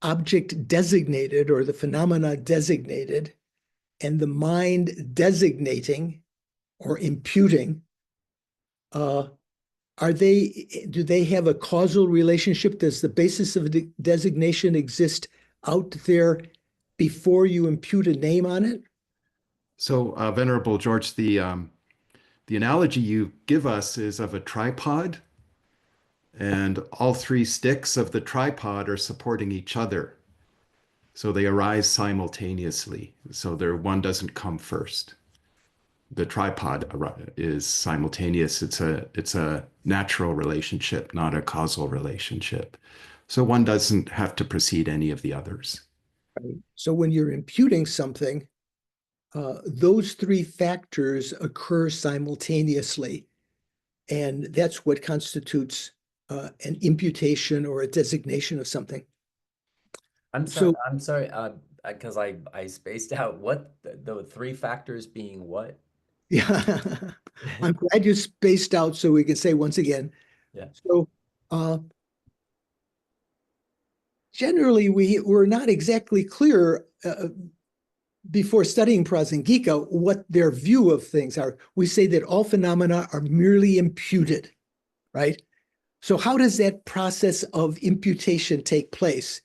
A: object designated or the phenomena designated and the mind designating or imputing, do they have a causal relationship? Does the basis of the designation exist out there before you impute a name on it?
H: So, Venerable George, the analogy you give us is of a tripod, and all three sticks of the tripod are supporting each other. So they arise simultaneously. So one doesn't come first. The tripod is simultaneous. It's a natural relationship, not a causal relationship. So one doesn't have to precede any of the others.
A: So when you're imputing something, those three factors occur simultaneously. And that's what constitutes an imputation or a designation of something.
D: I'm sorry, because I spaced out. What the three factors being what?
A: Yeah, I'm glad you spaced out so we can say once again.
D: Yeah.
A: So generally, we're not exactly clear before studying Prasangika what their view of things are. We say that all phenomena are merely imputed, right? So how does that process of imputation take place?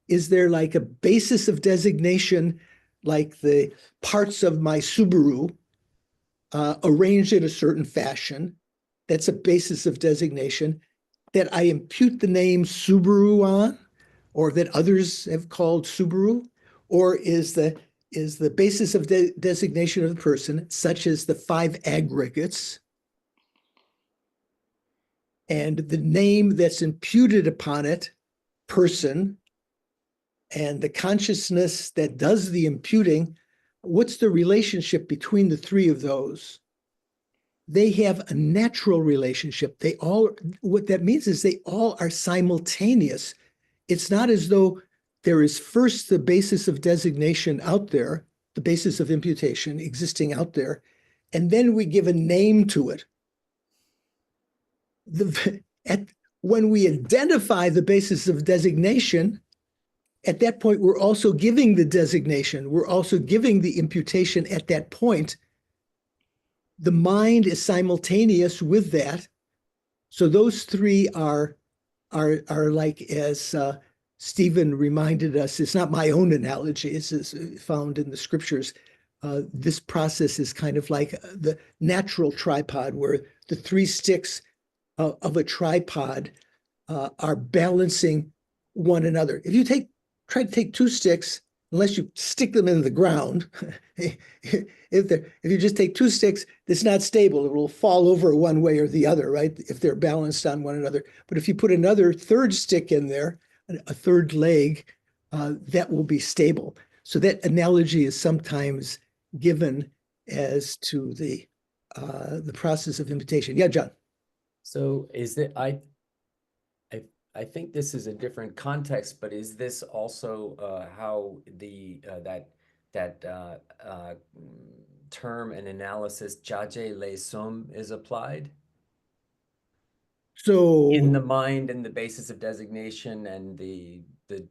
A: Is there like a basis of designation, like the parts of my Subaru arranged in a certain fashion? That's a basis of designation that I impute the name Subaru on, or that others have called Subaru? Or is the basis of designation of the person, such as the five aggregates, and the name that's imputed upon it, person, and the consciousness that does the imputing? What's the relationship between the three of those? They have a natural relationship. What that means is they all are simultaneous. It's not as though there is first the basis of designation out there, the basis of imputation existing out there, and then we give a name to it. When we identify the basis of designation, at that point, we're also giving the designation. We're also giving the imputation at that point. The mind is simultaneous with that. So those three are like, as Stephen reminded us, it's not my own analogy, it's found in the scriptures. This process is kind of like the natural tripod, where the three sticks of a tripod are balancing one another. If you try to take two sticks, unless you stick them in the ground, if you just take two sticks, it's not stable. It will fall over one way or the other, right? If they're balanced on one another. But if you put another third stick in there, a third leg, that will be stable. So that analogy is sometimes given as to the process of imputation. Yeah, John.
D: So is that I think this is a different context, but is this also how the that term and analysis jaje le sum is applied
A: So
D: in the mind and the basis of designation and the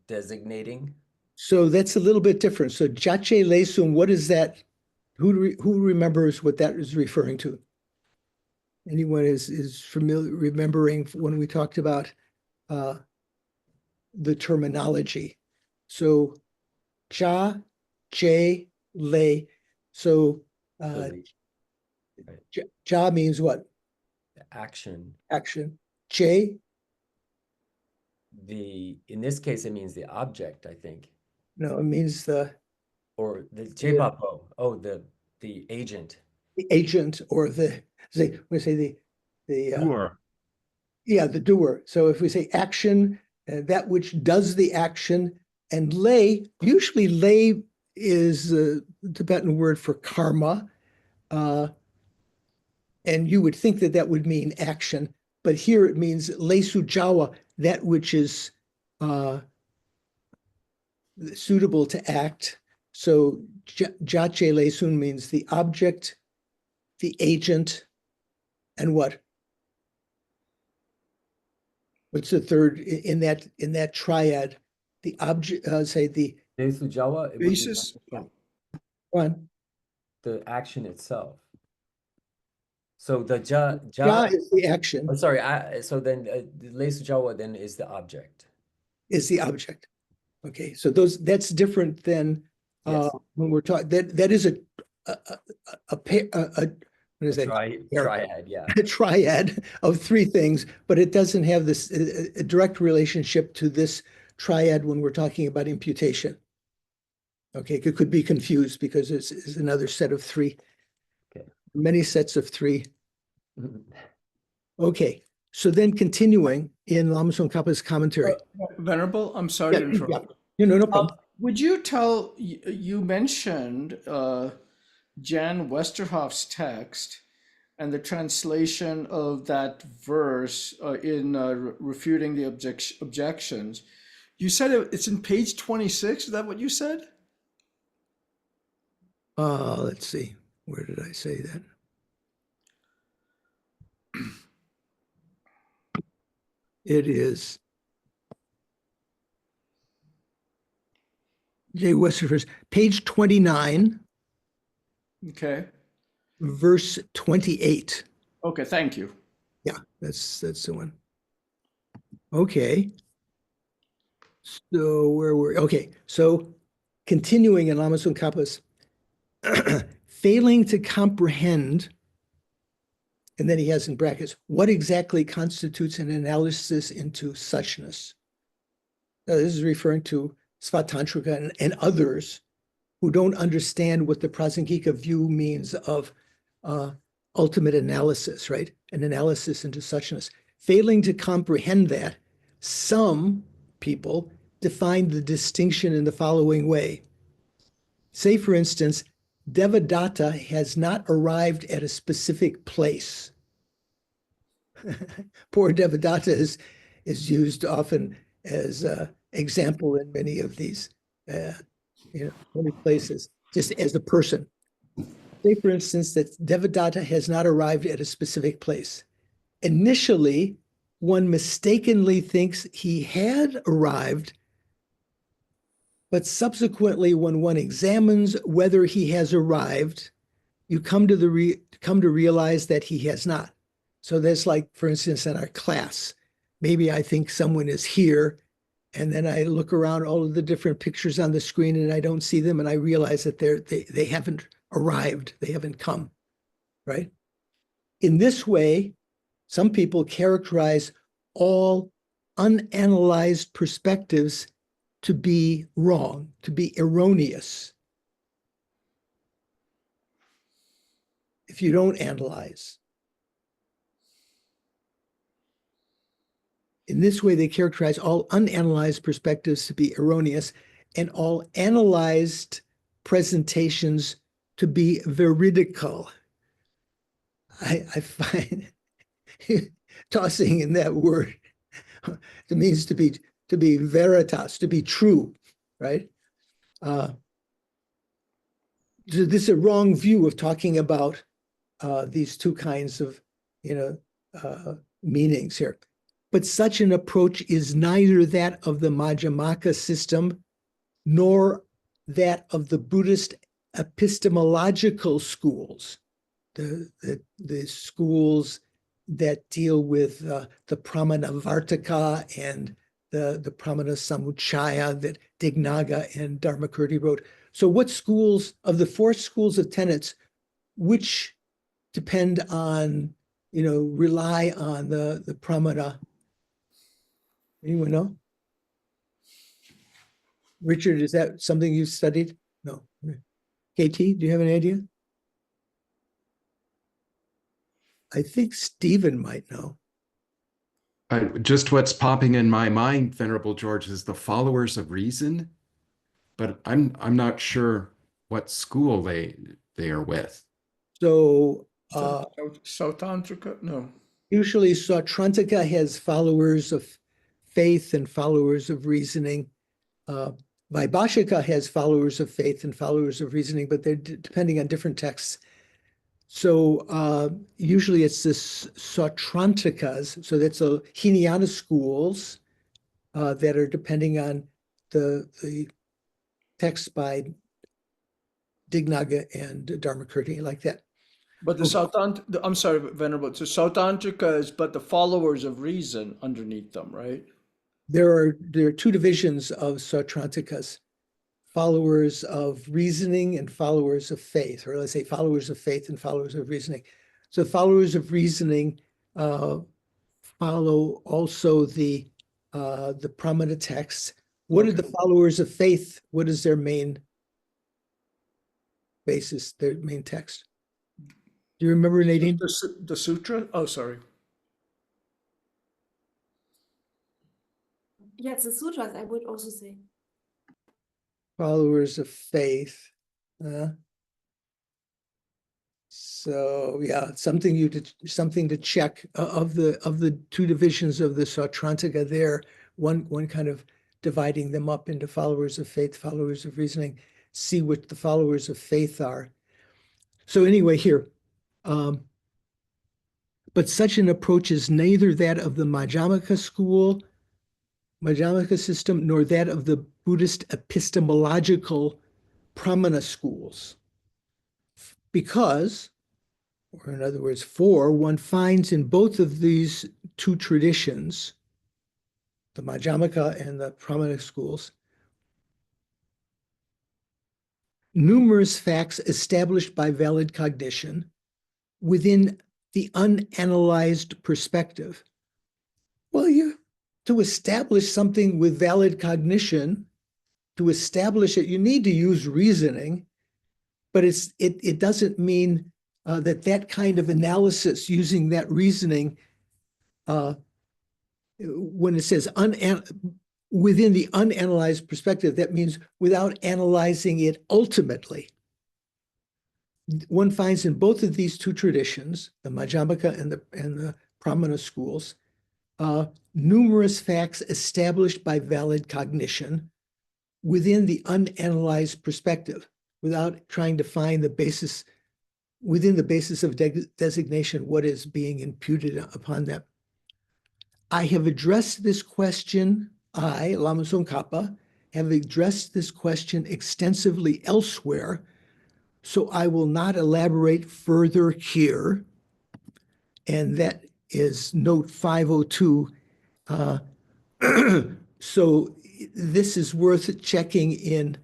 D: designating?
A: So that's a little bit different. So jache lesum, what is that? Who remembers what that is referring to? Anyone is familiar remembering when we talked about the terminology? So ja, je, le. So ja means what?
D: Action.
A: Action. Je.
D: In this case, it means the object, I think.
A: No, it means
D: Or the jebapo. Oh, the agent.
A: The agent, or we say the
F: Doer.
A: Yeah, the doer. So if we say action, that which does the action, and lay, usually lay is the Tibetan word for karma. And you would think that would mean action, but here it means lesu jawa, that which is suitable to act. So jache lesun means the object, the agent, and what? What's the third in that triad? The object, say the
D: Desu Jawa, it would be
B: Basis.
A: one.
D: the action itself. So the ja
A: Ja is the action,
D: oh, sorry, so then the Desu Jawa then is the object.
A: is the object. Okay, so that's different than
D: Yes.
A: when we're talking that is a what is that?
D: Triad, yeah.
A: A triad of three things, but it doesn't have this a direct relationship to this triad when we're talking about imputation. Okay, it could be confused because it's another set of three.
D: Okay.
A: Many sets of three. Okay, so then continuing in Lama Tsong Khapa's commentary.
B: Venerable, I'm sorry to interrupt.
A: No problem.
B: Would you tell, you mentioned Jan Westerhoff's text and the translation of that verse in refuting the objections. You said it's in page 26, is that what you said?
A: Let's see. Where did I say that? It is J. Westerhurst, page 29,
B: Okay.
A: verse 28.
B: Okay, thank you.
A: Yeah, that's the one. Okay. So where were okay, so continuing in Lama Tsong Khapa's failing to comprehend, and then he has in brackets, what exactly constitutes an analysis into suchness? Now, this is referring to Svatantrika and others who don't understand what the Prasangika view means of ultimate analysis, right? An analysis into suchness. Failing to comprehend that, some people define the distinction in the following way. Say, for instance, Devadatta has not arrived at a specific place. Poor Devadatta is used often as an example in many of these many places, just as a person. Say, for instance, that Devadatta has not arrived at a specific place. Initially, one mistakenly thinks he had arrived, but subsequently, when one examines whether he has arrived, you come to realize that he has not. So that's like, for instance, in our class, maybe I think someone is here, and then I look around all of the different pictures on the screen and I don't see them, and I realize that they haven't arrived, they haven't come, right? In this way, some people characterize all unanalyzed perspectives to be wrong, to be erroneous. If you don't analyze. In this way, they characterize all unanalyzed perspectives to be erroneous and all analyzed presentations to be veridical. I find tossing in that word, it means to be veritas, to be true, right? So this is a wrong view of talking about these two kinds of, meanings here. But such an approach is neither that of the Madhyamaka system nor that of the Buddhist epistemological schools, the schools that deal with the Pramanavartaka and the Pramana Samuchaya that Dignaga and Dharmakirti wrote. So what schools, of the four schools of tenets, which depend on, rely on the Pramana? Anyone know? Richard, is that something you've studied? No. KT, do you have any idea? I think Stephen might know.
H: Just what's popping in my mind, Venerable George, is the followers of reason, but I'm not sure what school they are with.
A: So
B: Sautantrika? No.
A: usually Sautrantika has followers of faith and followers of reasoning. Vaibhashika has followers of faith and followers of reasoning, but they're depending on different texts. So usually it's this Sautrantikas. So that's a Hinayana schools that are depending on the text by Dignaga and Dharmakirti, like that.
B: But the I'm sorry, Venerable, so Sautantrikas, but the followers of reason underneath them, right?
A: There are two divisions of Sautrantikas, followers of reasoning and followers of faith, or let's say followers of faith and followers of reasoning. So followers of reasoning follow also the Pramana texts. What are the followers of faith? What is their main basis, their main text? Do you remember, Nadine?
B: The sutra? Oh, sorry.
I: Yes, the sutras, I would also say.
A: Followers of faith. So yeah, something to check of the two divisions of the Sautrantika there. One kind of dividing them up into followers of faith, followers of reasoning. See what the followers of faith are. So anyway, here, but such an approach is neither that of the Madhyamaka school, Madhyamaka system, nor that of the Buddhist epistemological Pramana schools. Because, or in other words, for one finds in both of these two traditions, the Madhyamaka and the Pramana schools, numerous facts established by valid cognition within the unanalyzed perspective. Well, to establish something with valid cognition, to establish it, you need to use reasoning, but it doesn't mean that kind of analysis using that reasoning, when it says within the unanalyzed perspective, that means without analyzing it ultimately. One finds in both of these two traditions, the Madhyamaka and the Pramana schools, numerous facts established by valid cognition within the unanalyzed perspective, without trying to find the basis, within the basis of designation, what is being imputed upon them. I have addressed this question, Lama Tsong Khapa, have addressed this question extensively elsewhere, so I will not elaborate further here. And that is note 502. So this is worth checking in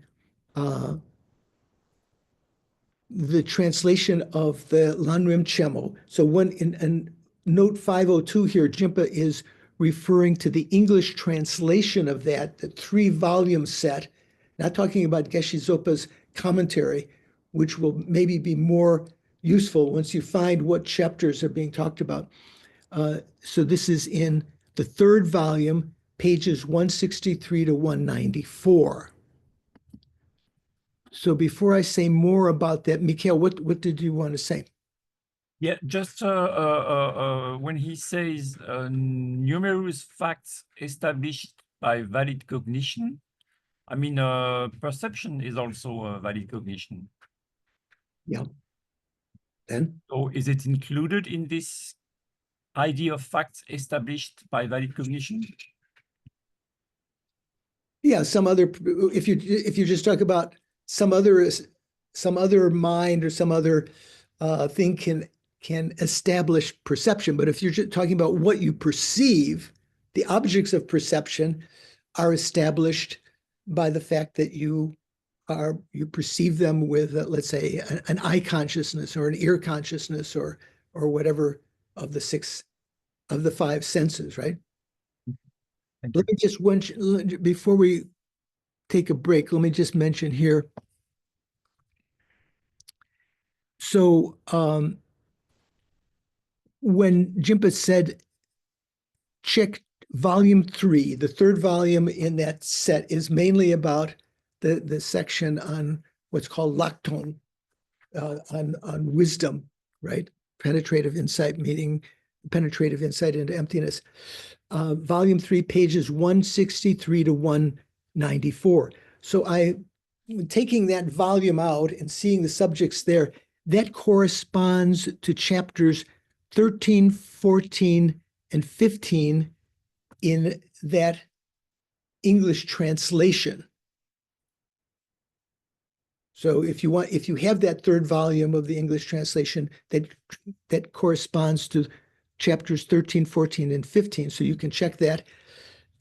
A: the translation of the Lanrim Chemo. So in note 502 here, Jimpa is referring to the English translation of that, the 3-volume set, not talking about Geshe Zopa's commentary, which will maybe be more useful once you find what chapters are being talked about. So this is in the 3rd volume, pages 163 to 194. So before I say more about that, Mikhail, what did you want to say?
F: Yeah, just when he says numerous facts established by valid cognition, I mean, perception is also a valid cognition.
A: Yeah. Then?
F: So is it included in this idea of facts established by valid cognition?
A: Yeah, some other, if you just talk about some other mind or some other thing can establish perception. But if you're just talking about what you perceive, the objects of perception are established by the fact that you perceive them with, let's say, an eye consciousness or an ear consciousness or whatever of the 5 senses, right? Let me just, before we take a break, let me just mention here. So when Jimpa said, check volume 3, the 3rd volume in that set is mainly about the section on what's called Lakton, on wisdom, right? Penetrative insight, meaning penetrative insight into emptiness. Volume 3, pages 163 to 194. So taking that volume out and seeing the subjects there, that corresponds to chapters 13, 14, and 15 in that English translation. So if you have that third volume of the English translation, that corresponds to chapters 13, 14, and 15. So you can check that.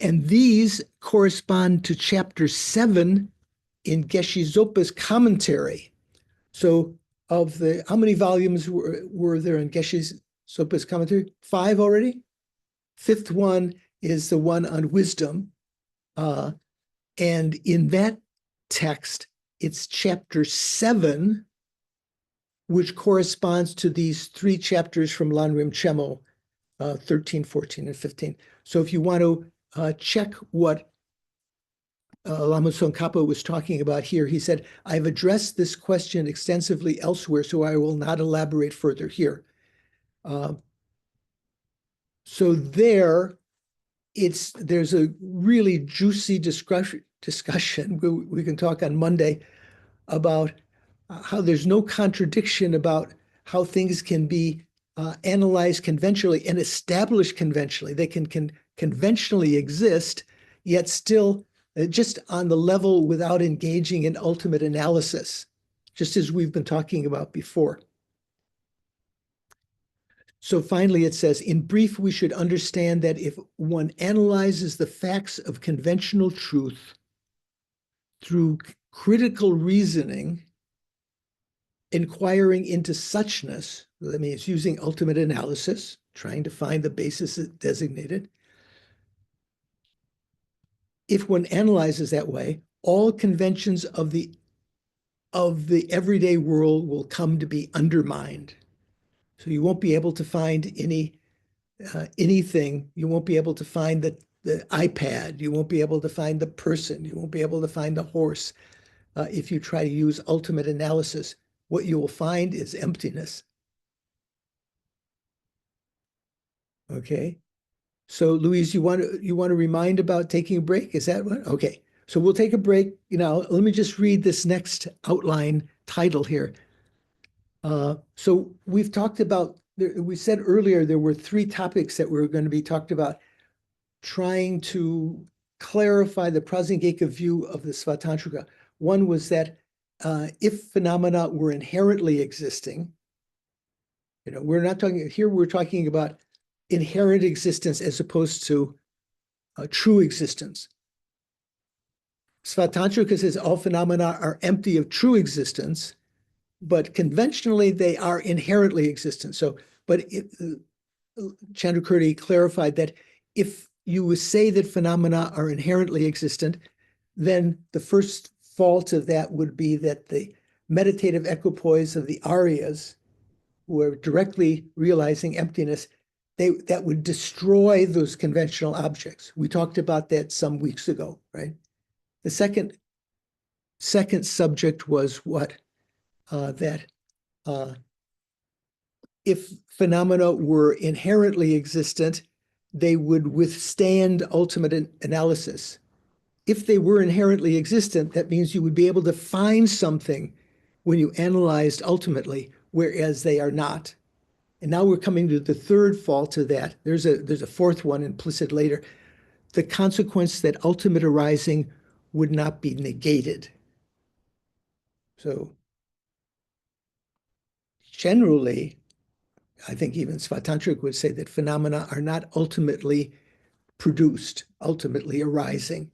A: And these correspond to chapter 7 in Geshe Zopa's commentary. So how many volumes were there in Geshe Zopa's commentary? 5 already? 5th one is the one on wisdom. And in that text, it's chapter 7, which corresponds to these 3 chapters from Lanrim Chemo, 13, 14, and 15. So if you want to check what Lama Tsong Khapa was talking about here, he said, I've addressed this question extensively elsewhere, so I will not elaborate further here. So there's a really juicy discussion. We can talk on Monday about how there's no contradiction about how things can be analyzed conventionally and established conventionally. They can conventionally exist, yet still just on the level without engaging in ultimate analysis, just as we've been talking about before. So finally, it says, in brief, we should understand that if one analyzes the facts of conventional truth through critical reasoning, inquiring into suchness, that means using ultimate analysis, trying to find the basis designated. If one analyzes that way, all conventions of the everyday world will come to be undermined. So you won't be able to find anything. You won't be able to find the iPad. You won't be able to find the person. You won't be able to find the horse. If you try to use ultimate analysis, what you will find is emptiness. Okay. So Louise, you want to remind about taking a break? Is that what? Okay. So we'll take a break. Let me just read this next outline title here. So we've talked about, we said earlier there were 3 topics that were going to be talked about, trying to clarify the Prasangika view of the Svatantrika. One was that if phenomena were inherently existing, we're not talking here, we're talking about inherent existence as opposed to true existence. Svatantrika says all phenomena are empty of true existence, but conventionally they are inherently existent. So, but Chandrakirti clarified that if you would say that phenomena are inherently existent, then the first fault of that would be that the meditative equipoise of the Aryas, who are directly realizing emptiness, that would destroy those conventional objects. We talked about that some weeks ago, right? The second subject was what? That if phenomena were inherently existent, they would withstand ultimate analysis. If they were inherently existent, that means you would be able to find something when you analyzed ultimately, whereas they are not. And now we're coming to the third fault of that. There's a fourth one implicit later. The consequence that ultimate arising would not be negated. So generally, I think even Svatantric would say that phenomena are not ultimately produced, ultimately arising.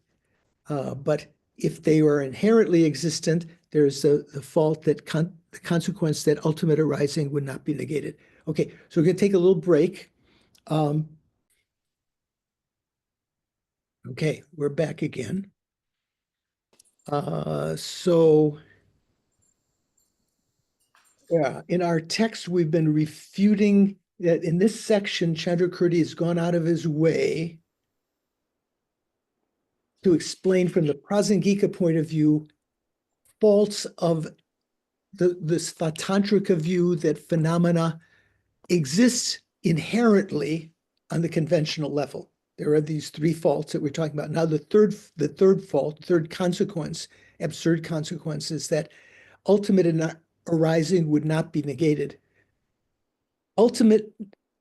A: But if they are inherently existent, there's the fault that the consequence that ultimate arising would not be negated. Okay, so we're going to take a little break. Okay, we're back again. So yeah, in our text, we've been refuting that in this section, Chandrakirti has gone out of his way to explain from the Prasangika point of view faults of the Svatantrika view that phenomena exist inherently on the conventional level. There are these 3 faults that we're talking about. Now, the third fault, third consequence, absurd consequence, is that ultimate arising would not be negated. Ultimate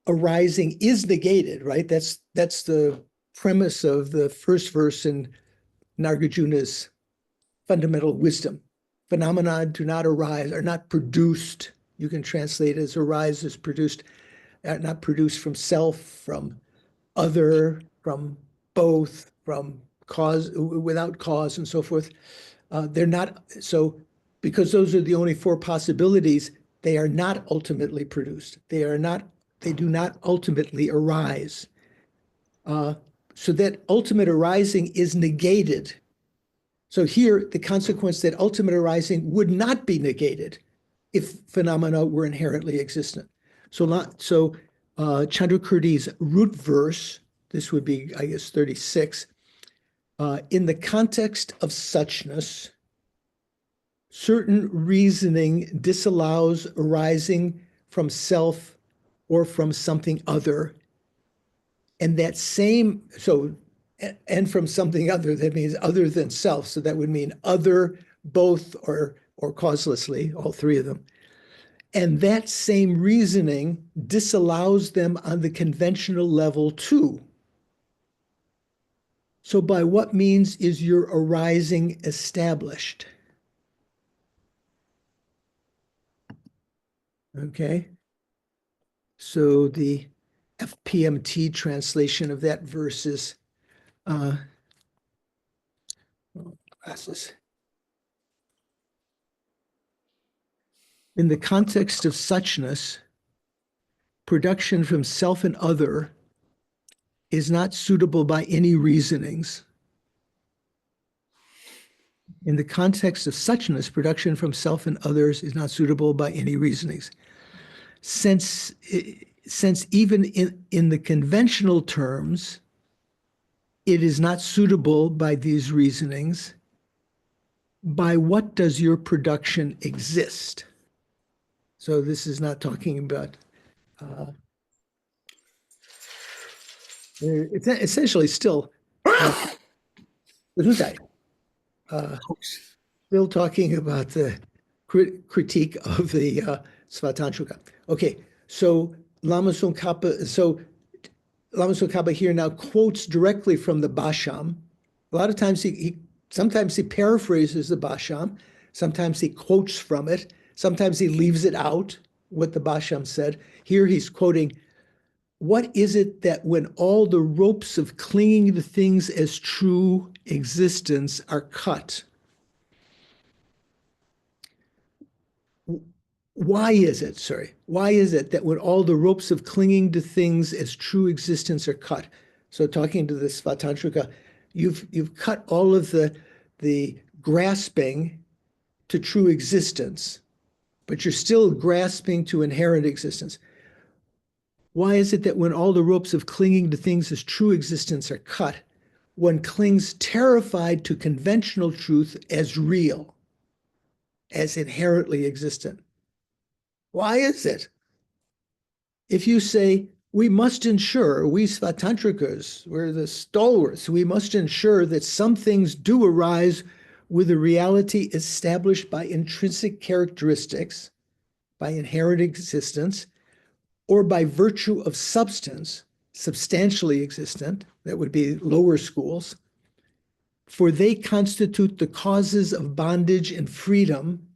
A: arising is negated, right? That's the premise of the first verse in Nagarjuna's fundamental wisdom. Phenomena do not arise, are not produced. You can translate as arise as produced, not produced from self, from other, from both, from cause, without cause, and so forth. They're not, so because those are the only four possibilities, they are not ultimately produced. They do not ultimately arise. So that ultimate arising is negated. So here, the consequence that ultimate arising would not be negated if phenomena were inherently existent. So Chandrakirti's root verse, this would be, I guess, 36, in the context of suchness, certain reasoning disallows arising from self or from something other. And that same, and from something other, that means other than self. So that would mean other, both, or causelessly, all three of them. And that same reasoning disallows them on the conventional level too. So by what means is your arising established? Okay. So the FPMT translation of that verse is, glasses. In the context of suchness, production from self and other is not suitable by any reasonings. In the context of suchness, production from self and others is not suitable by any reasonings. Since even in the conventional terms, it is not suitable by these reasonings, by what does your production exist? So this is not talking about, it's essentially still, still talking about the critique of the Svatantrika. Okay, so Lama Tsongkhapa, Lama Tsongkhapa here now quotes directly from the Basham. A lot of times sometimes he paraphrases the Basham, sometimes he quotes from it, sometimes he leaves it out, what the Basham said. Here he's quoting, what is it that when all the ropes of clinging to things as true existence are cut? Why is it that when all the ropes of clinging to things as true existence are cut? So talking to the Svatantrika, you've cut all of the grasping to true existence, but you're still grasping to inherent existence. Why is it that when all the ropes of clinging to things as true existence are cut, one clings terrified to conventional truth as real, as inherently existent? Why is it? If you say, we must ensure, we Svatantrikas, we're the stalwarts, we must ensure that some things do arise with a reality established by intrinsic characteristics, by inherent existence, or by virtue of substance, substantially existent, that would be lower schools, for they constitute the causes of bondage and freedom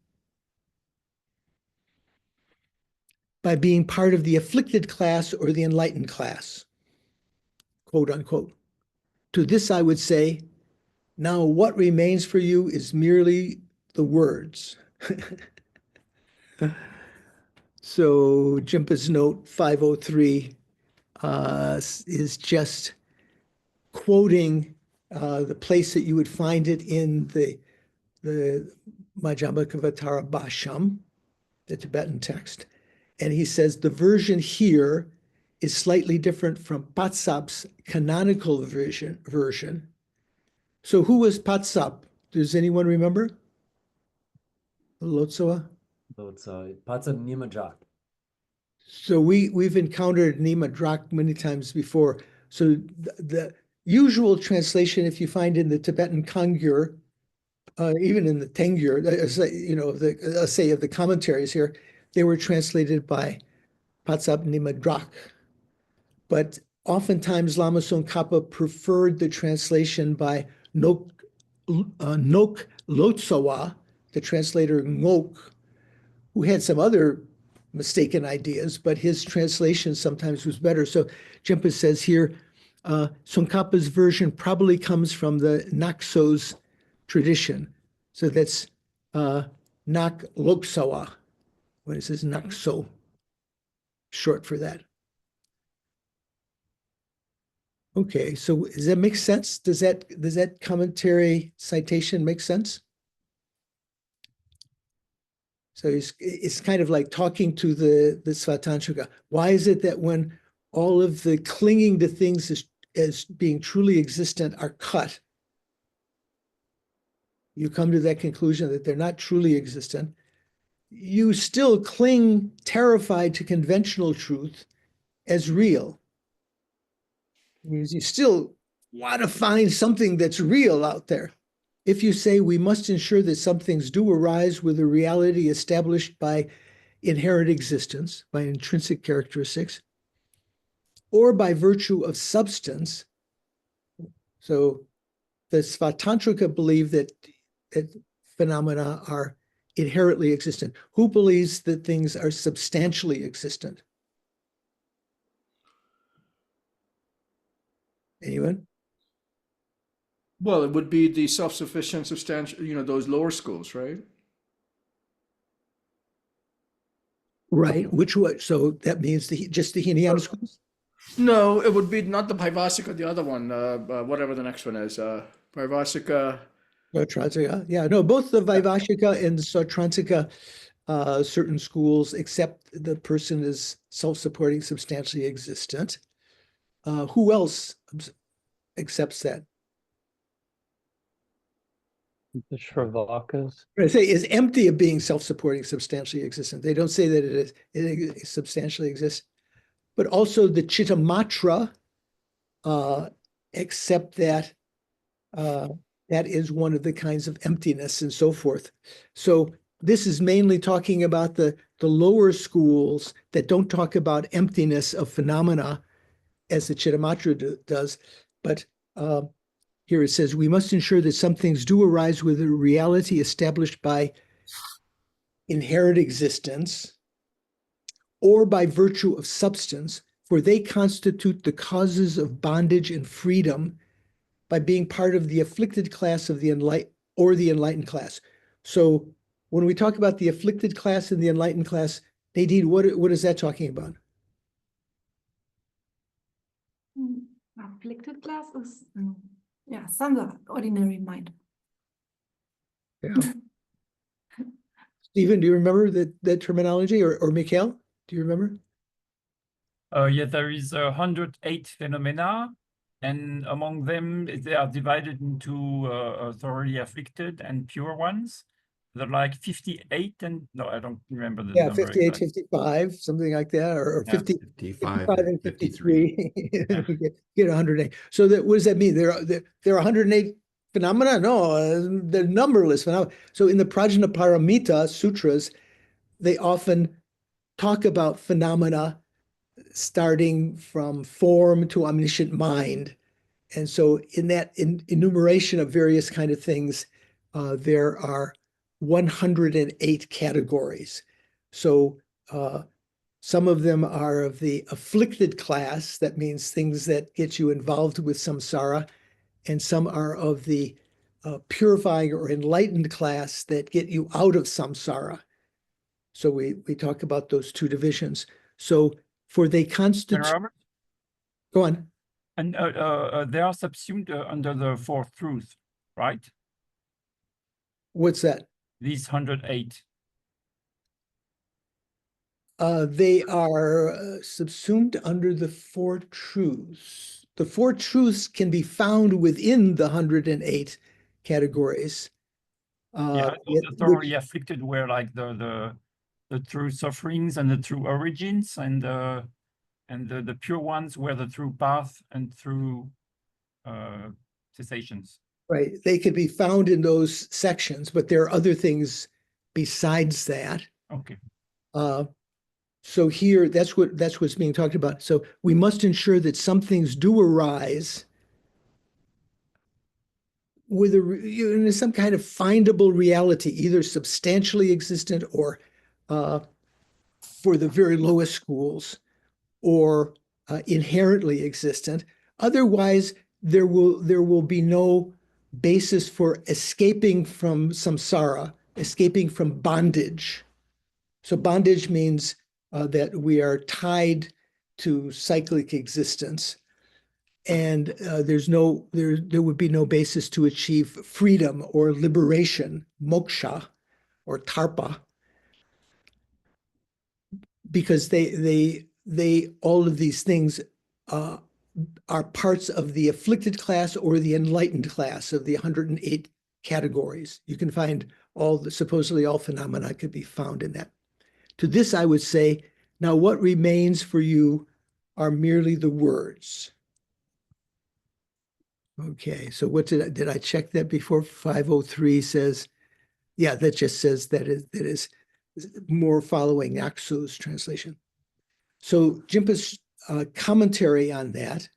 A: by being part of the afflicted class or the enlightened class, quote unquote. To this I would say, now what remains for you is merely the words. So Jimpa's note 503 is just quoting the place that you would find it in the Majjhimavatara Bhasham, the Tibetan text. And he says the version here is slightly different from Patsap's canonical version. So who was Patsap? Does anyone remember? Lotsoa?
D: Patsap Nimajak.
A: So we've encountered Nima Drak many times before. So the usual translation, if you find in the Tibetan Kangyur, even in the Tengyur, say of the commentaries here, they were translated by Patsap Nimadrak. But oftentimes Lama Tsongkhapa preferred the translation by Nok Lotsawa, the translator Ngok, who had some other mistaken ideas, but his translation sometimes was better. So Jempa says here, Tsongkhapa's version probably comes from the Nakso's tradition. So that's Nak Loksawa, when it says Nakso, short for that. Okay, so does that make sense? Does that commentary citation make sense? So it's kind of like talking to the Svatantrika. Why is it that when all of the clinging to things as being truly existent are cut, you come to that conclusion that they're not truly existent, you still cling terrified to conventional truth as real? It means you still want to find something that's real out there. If you say we must ensure that some things do arise with a reality established by inherent existence, by intrinsic characteristics, or by virtue of substance. So the Svatantrika believe that phenomena are inherently existent. Who believes that things are substantially existent? Anyone?
B: Well, it would be the self-sufficient, substantial, those lower schools, right?
A: Right. Which one? So that means just the Hinayana schools?
B: No, it would be not the Vaivasika, the other one, whatever the next one is. Vaivasika.
A: Sautrantika. Yeah, no, both the Vaivashika and Sautrantika, certain schools accept the person is self-supporting, substantially existent. Who else accepts that?
J: The Shravakas.
A: I say is empty of being self-supporting, substantially existent. They don't say that it substantially exists. But also the Chittamatra accept that that is one of the kinds of emptiness and so forth. So this is mainly talking about the lower schools that don't talk about emptiness of phenomena as the Chittamatra does. But here it says, we must ensure that some things do arise with a reality established by inherent existence or by virtue of substance, for they constitute the causes of bondage and freedom by being part of the afflicted class of the enlightened class. So when we talk about the afflicted class and the enlightened class, Nadine, what is that talking about?
I: Afflicted class is, samsara, ordinary mind.
A: Yeah. Stephen, do you remember that terminology, or Mikhail, do you remember?
F: Yeah, there is 108 phenomena, and among them they are divided into thoroughly afflicted and pure ones. They're like 58 and no, I don't remember the
A: Yeah,
F: number
A: 58,
F: exactly.
A: 55, something like that, or
F: Yeah.
A: 50,
H: 55
A: 55 and
H: and
A: 53. We get 108. So what does that mean? There are 108 phenomena? No, they're numberless phenomena. So in the Prajnaparamita sutras, they often talk about phenomena starting from form to omniscient mind. And so in that enumeration of various kind of things, there are 108 categories. So some of them are of the afflicted class, that means things that get you involved with samsara, and some are of the purifying or enlightened class that get you out of samsara. So we talk about those two divisions. So for they constitute, go on.
F: And they are subsumed under the fourth truth, right?
A: What's that?
F: These 108.
A: They are subsumed under the four truths. The four truths can be found within the 108 categories.
F: Yeah, the thoroughly afflicted were like the true sufferings and the true origins, and the pure ones were the true path and true cessations.
A: Right. They could be found in those sections, but there are other things besides that.
F: Okay.
A: So here, that's what's being talked about. So we must ensure that some things do arise with in some kind of findable reality, either substantially existent or for the very lowest schools, or inherently existent. Otherwise, there will be no basis for escaping from samsara, escaping from bondage. So bondage means that we are tied to cyclic existence, and there would be no basis to achieve freedom or liberation, moksha or tarpa, because they all of these things are parts of the afflicted class or the enlightened class of the 108 categories. You can find supposedly all phenomena could be found in that. To this, I would say, now what remains for you are merely the words. Okay, so what did I check that before? 503 says, yeah, that just says that is more following Aksu's translation. So Jimpa's commentary on that,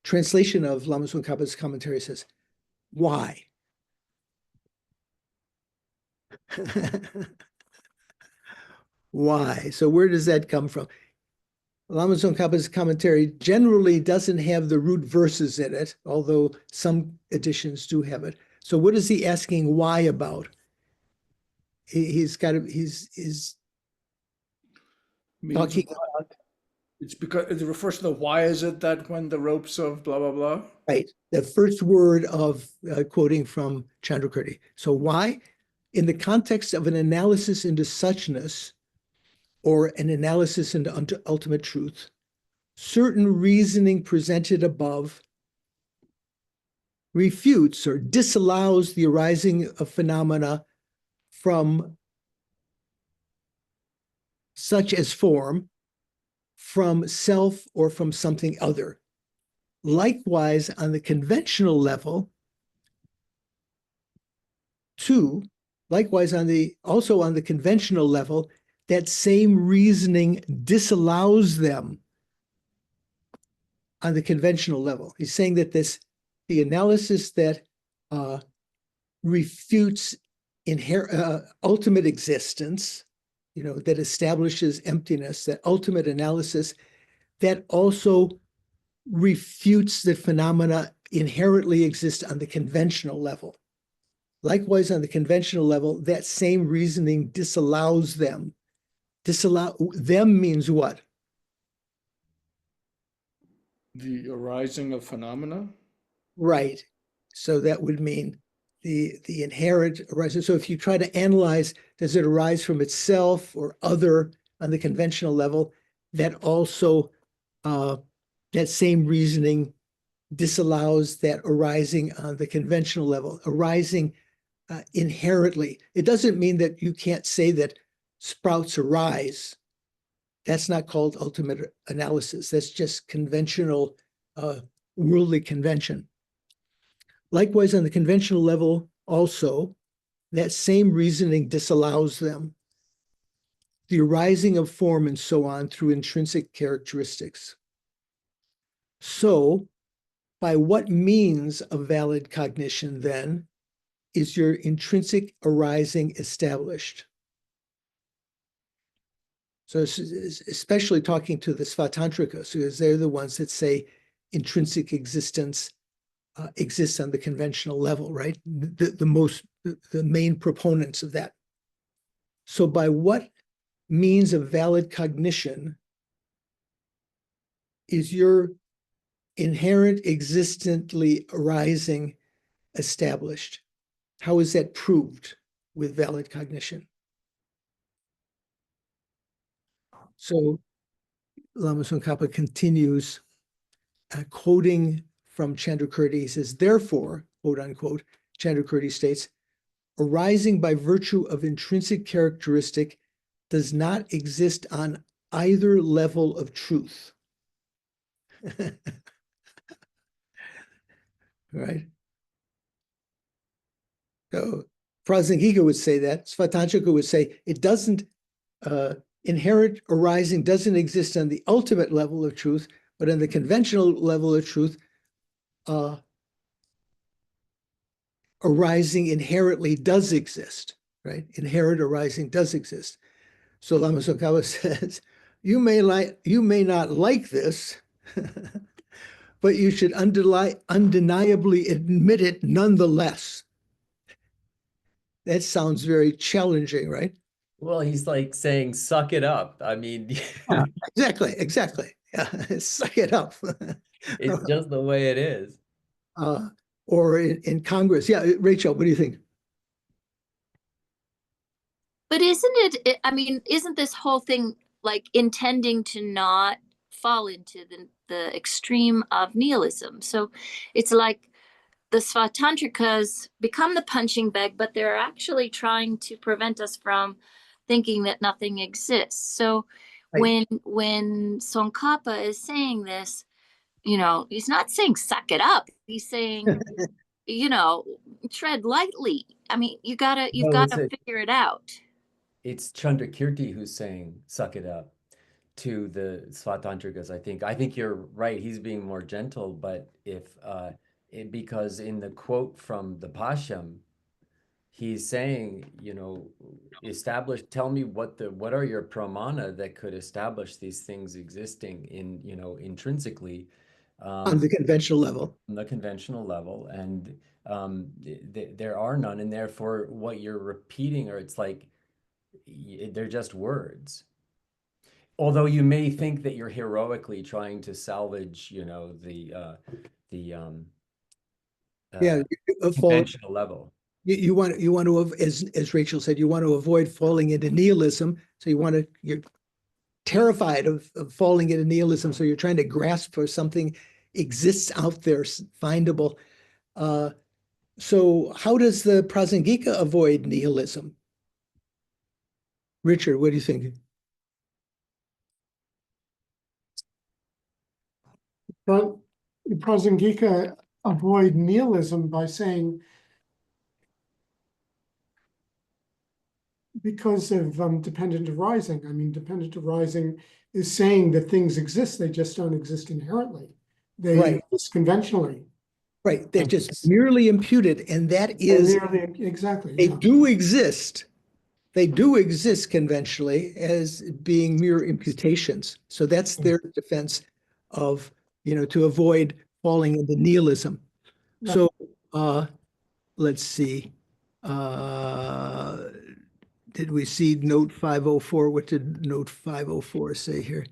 A: translation of Lama Tsongkhapa's commentary says, why? Why? So where does that come from? Lama Tsongkhapa's commentary generally doesn't have the root verses in it, although some editions do have it. So what is he asking why about? He's talking about,
B: It's because it refers to the why is it that when the ropes of blah, blah, blah.
A: right, the first word of quoting from Chandrakirti. So why? In the context of an analysis into suchness or an analysis into ultimate truth, certain reasoning presented above refutes or disallows the arising of phenomena from such as form, from self, or from something other. Likewise, on the conventional level, also on the conventional level, that same reasoning disallows them on the conventional level. He's saying that the analysis that refutes ultimate existence, that establishes emptiness, that ultimate analysis, that also refutes that phenomena inherently exist on the conventional level. Likewise, on the conventional level, that same reasoning disallows them. Disallow them means what?
B: The arising of phenomena?
A: Right. So that would mean the inherent arising. So if you try to analyze, does it arise from itself or other on the conventional level, that also, that same reasoning disallows that arising on the conventional level, arising inherently. It doesn't mean that you can't say that sprouts arise. That's not called ultimate analysis. That's just conventional, worldly convention. Likewise, on the conventional level, also, that same reasoning disallows them. The arising of form and so on through intrinsic characteristics. So, by what means of valid cognition, then, is your intrinsic arising established? So, especially talking to the Svatantrikas, because they're the ones that say intrinsic existence exists on the conventional level, right? The main proponents of that. So by what means of valid cognition is your inherent existently arising established? How is that proved with valid cognition? So Lama Tsongkhapa continues quoting from Chandrakirti. He says, therefore, quote unquote, Chandrakirti states, arising by virtue of intrinsic characteristic does not exist on either level of truth. Right? So Prasangika would say that. Svatantrika would say it doesn't, inherent arising doesn't exist on the ultimate level of truth, but on the conventional level of truth, arising inherently does exist, right? Inherent arising does exist. So Lama Tsongkhapa says, you may not like this, but you should undeniably admit it nonetheless. That sounds very challenging, right?
D: Well, he's like saying, suck it up. I mean,
A: Exactly. Yeah, suck it up.
D: it's just the way it is.
A: Or in Congress. Yeah, Rachel, what do you think?
G: But I mean, isn't this whole thing like intending to not fall into the extreme of nihilism? So it's like the Svatantrikas become the punching bag, but they're actually trying to prevent us from thinking that nothing exists. So
A: Right.
G: when Tsongkhapa is saying this, he's not saying suck it up. He's saying, tread lightly. I mean, you've
D: No,
G: gotta figure it out.
D: it's Chandrakirti who's saying, suck it up to the Svatantrikas, I think. I think you're right. He's being more gentle, but because in the quote from the Pashyam, he's saying, tell me what are your pramana that could establish these things existing intrinsically
A: On the conventional level.
D: on the conventional level, and there are none, and therefore what you're repeating, or it's like they're just words. Although you may think that you're heroically trying to salvage, conventional level.
A: You want to, as Rachel said, you want to avoid falling into nihilism. So you're terrified of falling into nihilism. So you're trying to grasp for something exists out there, findable. So how does the Prasangika avoid nihilism? Richard, what do you think?
E: But Prasangika avoid nihilism by saying, because of dependent arising. I mean, dependent arising is saying that things exist, they just don't exist inherently. They
A: Right.
E: exist conventionally.
A: Right. They're just merely imputed, and that is
E: Exactly.
A: they
E: Yeah.
A: do exist. They do exist conventionally as being mere imputations. So that's their defense of, to avoid falling into nihilism. So let's see. Did we see note 504? What did note 504 say here?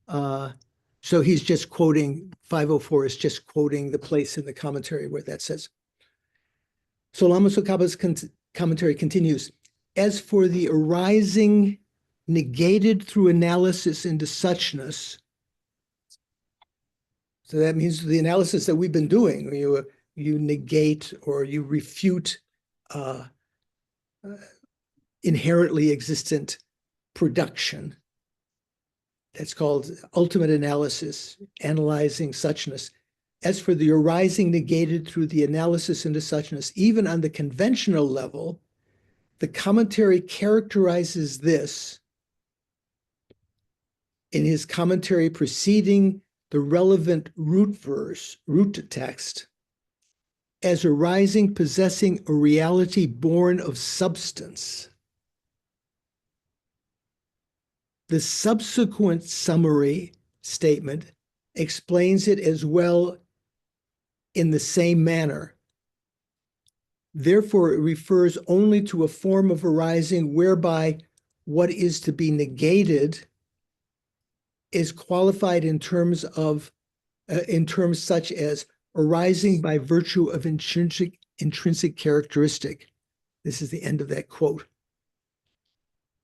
A: So he's just quoting, 504 is just quoting the place in the commentary where that says. So Lama Tsongkhapa's commentary continues. As for the arising negated through analysis into suchness, so that means the analysis that we've been doing, you negate or you refute inherently existent production. That's called ultimate analysis, analyzing suchness. As for the arising negated through the analysis into suchness, even on the conventional level, the commentary characterizes this in his commentary preceding the relevant root text, as arising possessing a reality born of substance. The subsequent summary statement explains it as well in the same manner. Therefore, it refers only to a form of arising whereby what is to be negated is qualified in terms such as arising by virtue of intrinsic characteristic. This is the end of that quote.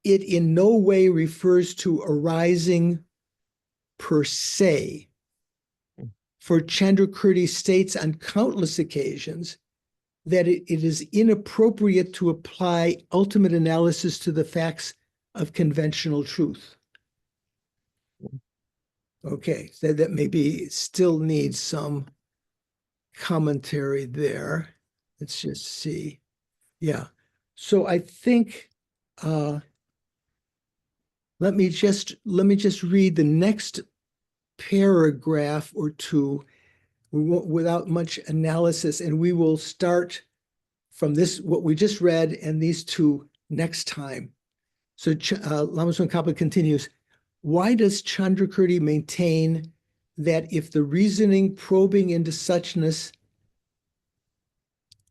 A: It in no way refers to arising per se. For Chandrakirti states on countless occasions that it is inappropriate to apply ultimate analysis to the facts of conventional truth. Okay, so that maybe still needs some commentary there. Let's just see. Yeah. So I think let me just read the next paragraph or two without much analysis, and we will start from this, what we just read, and these two next time. So Lama Tsong Khapa continues, why does Chandrakirti maintain that if the reasoning probing into suchness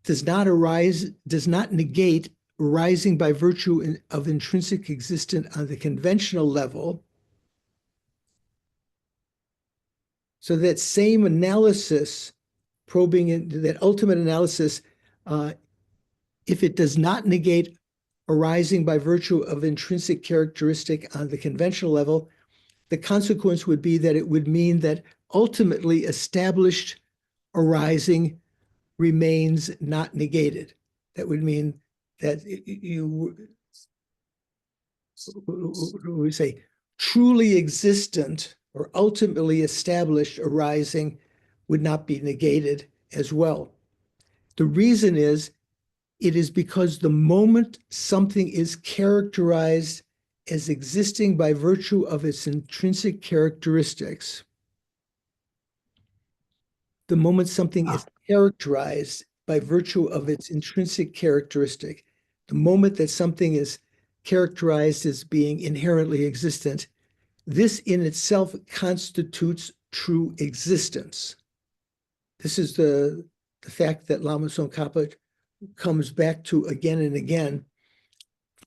A: does not negate arising by virtue of intrinsic existence on the conventional level, so that same analysis, probing into that ultimate analysis, if it does not negate arising by virtue of intrinsic characteristic on the conventional level, the consequence would be that it would mean that ultimately established arising remains not negated. That would mean that we say truly existent or ultimately established arising would not be negated as well. The reason is, it is because the moment something is characterized as existing by virtue of its intrinsic characteristics, the moment something is characterized by virtue of its intrinsic characteristic, the moment that something is characterized as being inherently existent, this in itself constitutes true existence. This is the fact that Lama Tsong Khapa comes back to again and again.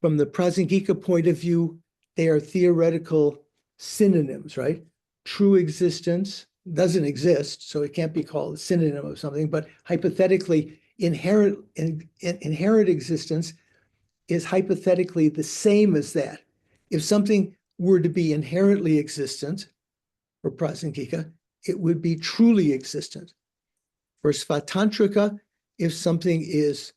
A: From the Prasangika point of view, they are theoretical synonyms, right? True existence doesn't exist, so it can't be called a synonym of something, but hypothetically, inherent existence is hypothetically the same as that. If something were to be inherently existent, for Prasangika, it would be truly existent. For Svatantrika, if something is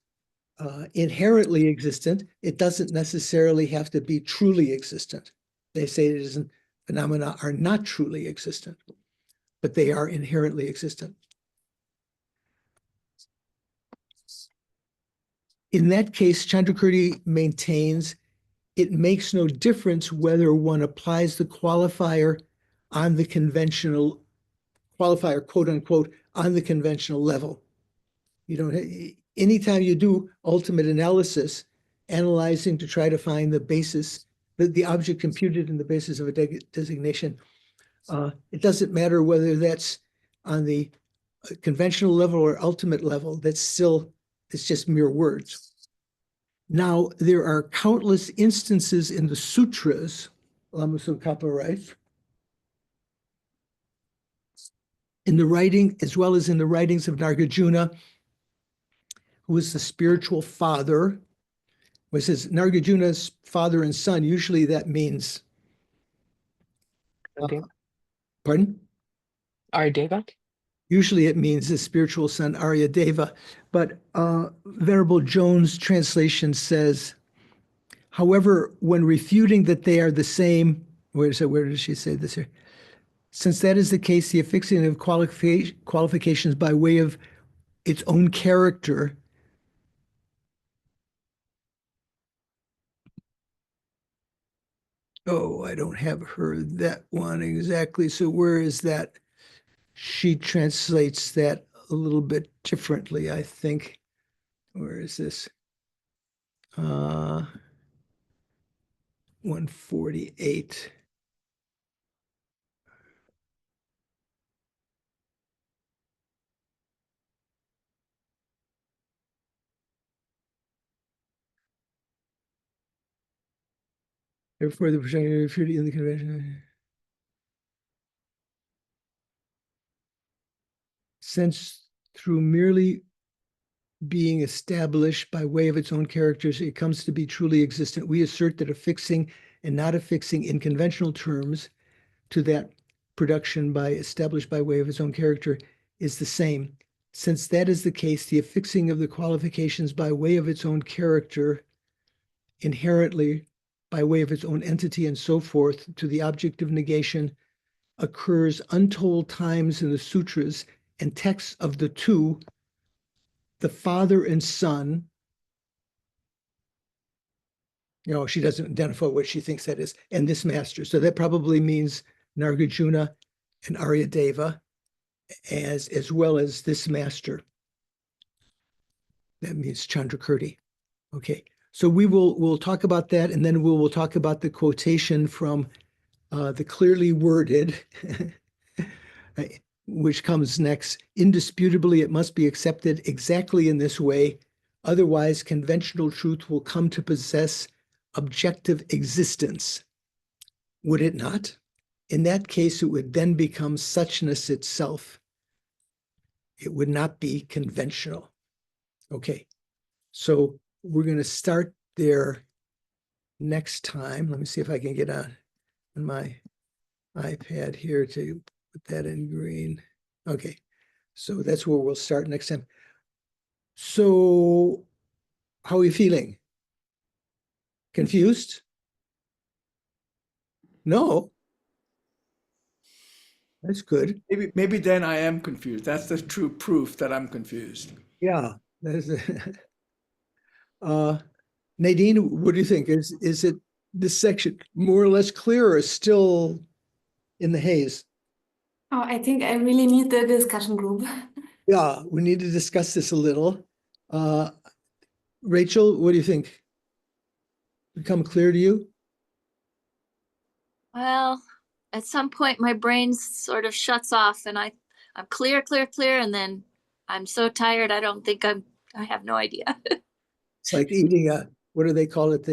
A: inherently existent, it doesn't necessarily have to be truly existent. They say it isn't, phenomena are not truly existent, but they are inherently existent. In that case, Chandrakirti maintains it makes no difference whether one applies the qualifier on the conventional, qualifier, quote unquote, on the conventional level. You don't, anytime you do ultimate analysis, analyzing to try to find the basis, the object computed in the basis of a designation, it doesn't matter whether that's on the conventional level or ultimate level, that's still, it's just mere words. Now, there are countless instances in the sutras, Lama Tsong Khapa writes, in the writing, as well as in the writings of Nagarjuna, who is the spiritual father. When it says Nagarjuna's father and son, usually that means, pardon?
K: Aryadeva?
A: Usually it means the spiritual son, Aryadeva. But Venerable Jones' translation says, however, when refuting that they are the same, where does she say this here? Since that is the case, the affixing of qualifications by way of its own character I don't have that one exactly. So where is that? She translates that a little bit differently, I think. Where is this? 148. Therefore, the projected in the convention. Since through merely being established by way of its own characters, it comes to be truly existent, we assert that affixing and not affixing in conventional terms to that production by established by way of its own character is the same. Since that is the case, the affixing of the qualifications by way of its own character, inherently by way of its own entity and so forth, to the object of negation occurs untold times in the sutras and texts of the two, the father and son, She doesn't identify what she thinks that is, and this master. So that probably means Nagarjuna and Aryadeva, as well as this master. That means Chandrakirti. Okay, so we'll talk about that, and then we'll talk about the quotation from the clearly worded, which comes next. Indisputably, it must be accepted exactly in this way. Otherwise, conventional truth will come to possess objective existence. Would it not? In that case, it would then become suchness itself. It would not be conventional. Okay, so we're going to start there next time. Let me see if I can get on my iPad here to put that in green. Okay, so that's where we'll start next time. So how are you feeling? Confused? No? That's good.
B: Maybe then I am confused. That's the true proof that I'm confused.
A: Yeah. Nadine, what do you think? Is it this section more or less clear, or still in the haze?
I: Oh, I think I really need the discussion group.
A: Yeah, we need to discuss this a little. Rachel, what do you think? Become clear to you?
G: Well, at some point my brain sort of shuts off and I'm clear, and then I'm so tired I don't think I have no idea.
A: It's like eating what do they call it?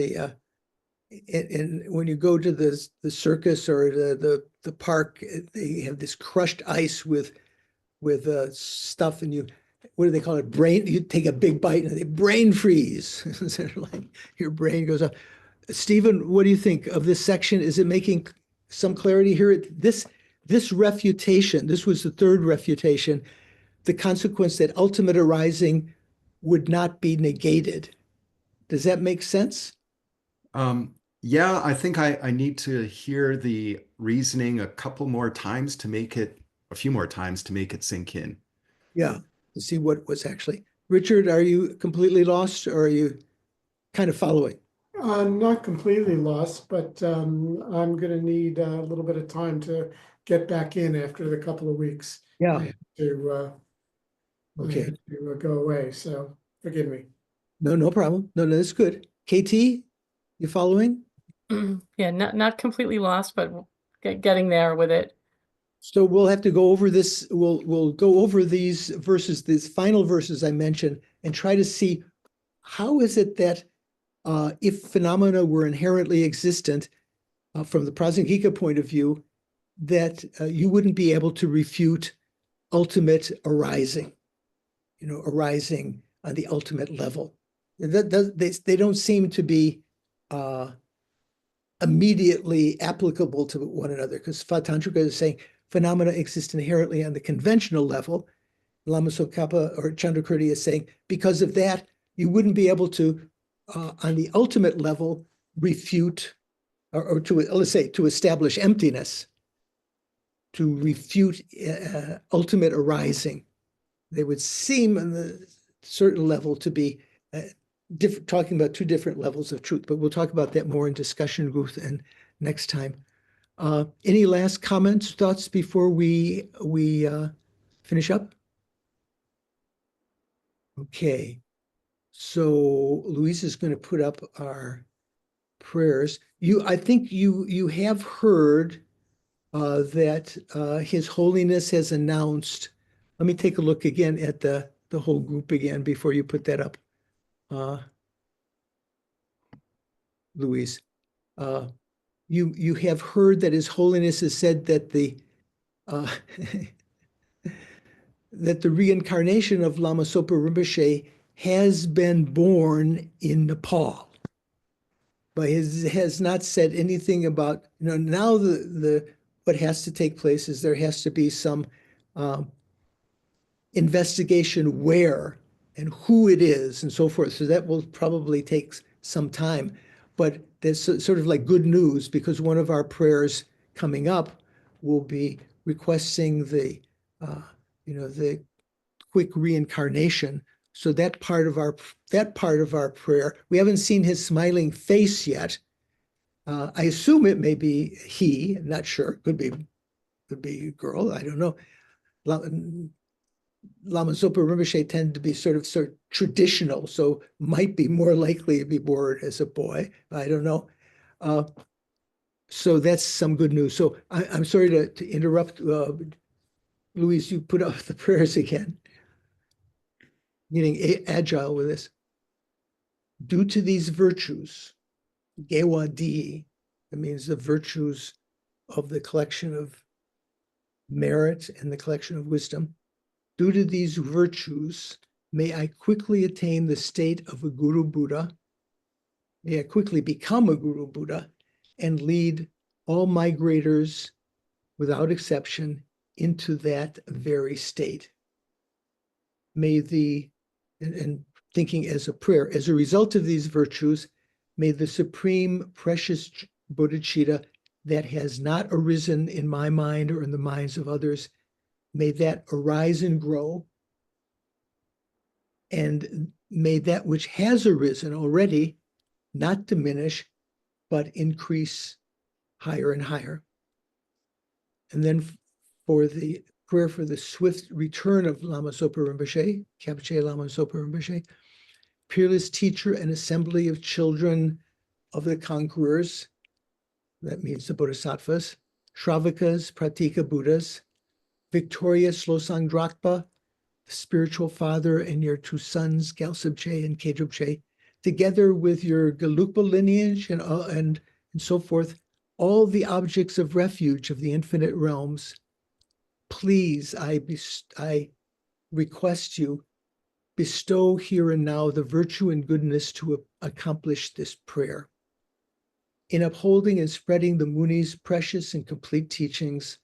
A: When you go to the circus or the park, they have this crushed ice with stuff, and what do they call it? Brain. You take a big bite and they brain freeze. Like your brain goes up. Stephen, what do you think of this section? Is it making some clarity here? This refutation, this was the third refutation, the consequence that ultimate arising would not be negated. Does that make sense?
H: Yeah, I think I need to hear the reasoning a few more times to make it sink in.
A: Yeah, to see what was actually. Richard, are you completely lost, or are you kind of following?
E: Not completely lost, but I'm going to need a little bit of time to get back in after the couple of weeks.
A: Yeah.
E: I have to,
A: Okay.
E: go away, so forgive me.
A: No problem. No, that's good. KT, you following?
K: Yeah, not completely lost, but getting there with it.
A: So we'll have to go over this. We'll go over these verses, these final verses I mentioned, and try to see how is it that if phenomena were inherently existent from the Prasangika point of view, that you wouldn't be able to refute ultimate arising, arising on the ultimate level. They don't seem to be immediately applicable to one another, because Tantrika is saying phenomena exist inherently on the conventional level. Lama Tsokapa or Chandrakirti is saying because of that, you wouldn't be able to, on the ultimate level, refute or to, let's say, to establish emptiness, to refute ultimate arising. They would seem on the certain level to be talking about two different levels of truth, but we'll talk about that more in discussion group and next time. Any last comments, thoughts before we finish up? Okay, so Louise is going to put up our prayers. I think you have heard that His Holiness has announced. Let me take a look again at the whole group again before you put that up, Louise. You have heard that His Holiness has said that that the reincarnation of Lama Zopa Rinpoche has been born in Nepal, but has not said anything about, now what has to take place is there has to be some investigation where and who it is and so forth. So that will probably take some time, but that's sort of like good news, because one of our prayers coming up will be requesting the quick reincarnation So that part of our prayer, we haven't seen his smiling face yet. I assume it may be he, I'm not sure. Could be a girl, I don't know. Lama Zopa Rinpoche tend to be sort of traditional, so might be more likely to be born as a boy. I don't know. So that's some good news. So I'm sorry to interrupt. Louise, you put up the prayers again. Getting agile with this. Due to these virtues, Gewa Di, that means the virtues of the collection of merit and the collection of wisdom. Due to these virtues, may I quickly attain the state of a Guru Buddha. May I quickly become a Guru Buddha and lead all migrators without exception into that very state. May and thinking as a prayer, as a result of these virtues, may the supreme precious bodhicitta that has not arisen in my mind or in the minds of others, may that arise and grow. And may that which has arisen already not diminish, but increase higher and higher. And then for the prayer for the swift return of Lama Zopa Rinpoche, Kapche Lama Zopa Rinpoche, peerless teacher and assembly of children of the conquerors, that means the Bodhisattvas, Shravakas, Pratika Buddhas, victorious Losang Drakpa, the spiritual father, and your two sons, Gyaltsabche and Khedrubche, together with your Gelugpa lineage and so forth, all the objects of refuge of the infinite realms, please, I request you, bestow here and now the virtue and goodness to accomplish this prayer. In upholding and spreading the Muni's precious and complete teachings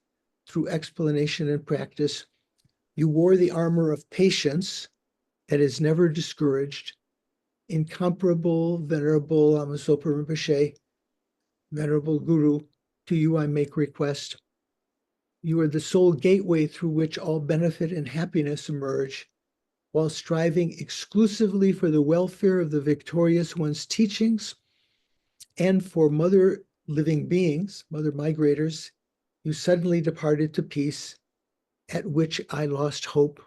A: through explanation and practice, you wore the armor of patience that is never discouraged. Incomparable, venerable Lama Zopa Rinpoche, venerable Guru, to you I make request. You are the sole gateway through which all benefit and happiness emerge, while striving exclusively for the welfare of the victorious one's teachings and for mother living beings, mother migrators. You suddenly departed to peace, at which I lost hope.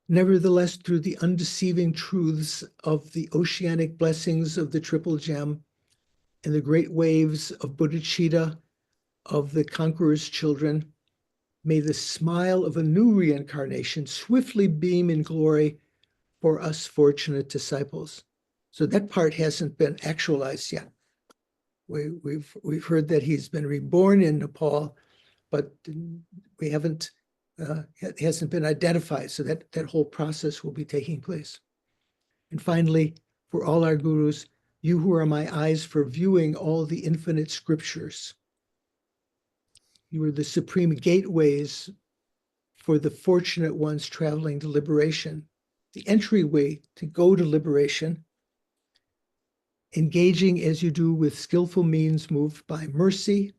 A: Nevertheless, through the undeceiving truths of the oceanic blessings of the Triple Gem and the great waves of bodhicitta of the conqueror's children, may the smile of a new reincarnation swiftly beam in glory for us fortunate disciples. So that part hasn't been actualized yet. We've heard that he's been reborn in Nepal, but we haven't. It hasn't been identified, so that whole process will be taking place. And finally, for all our gurus, you who are my eyes for viewing all the infinite scriptures, you are the supreme gateways for the fortunate ones traveling to liberation, the entryway to go to liberation, engaging as you do with skillful means moved by mercy,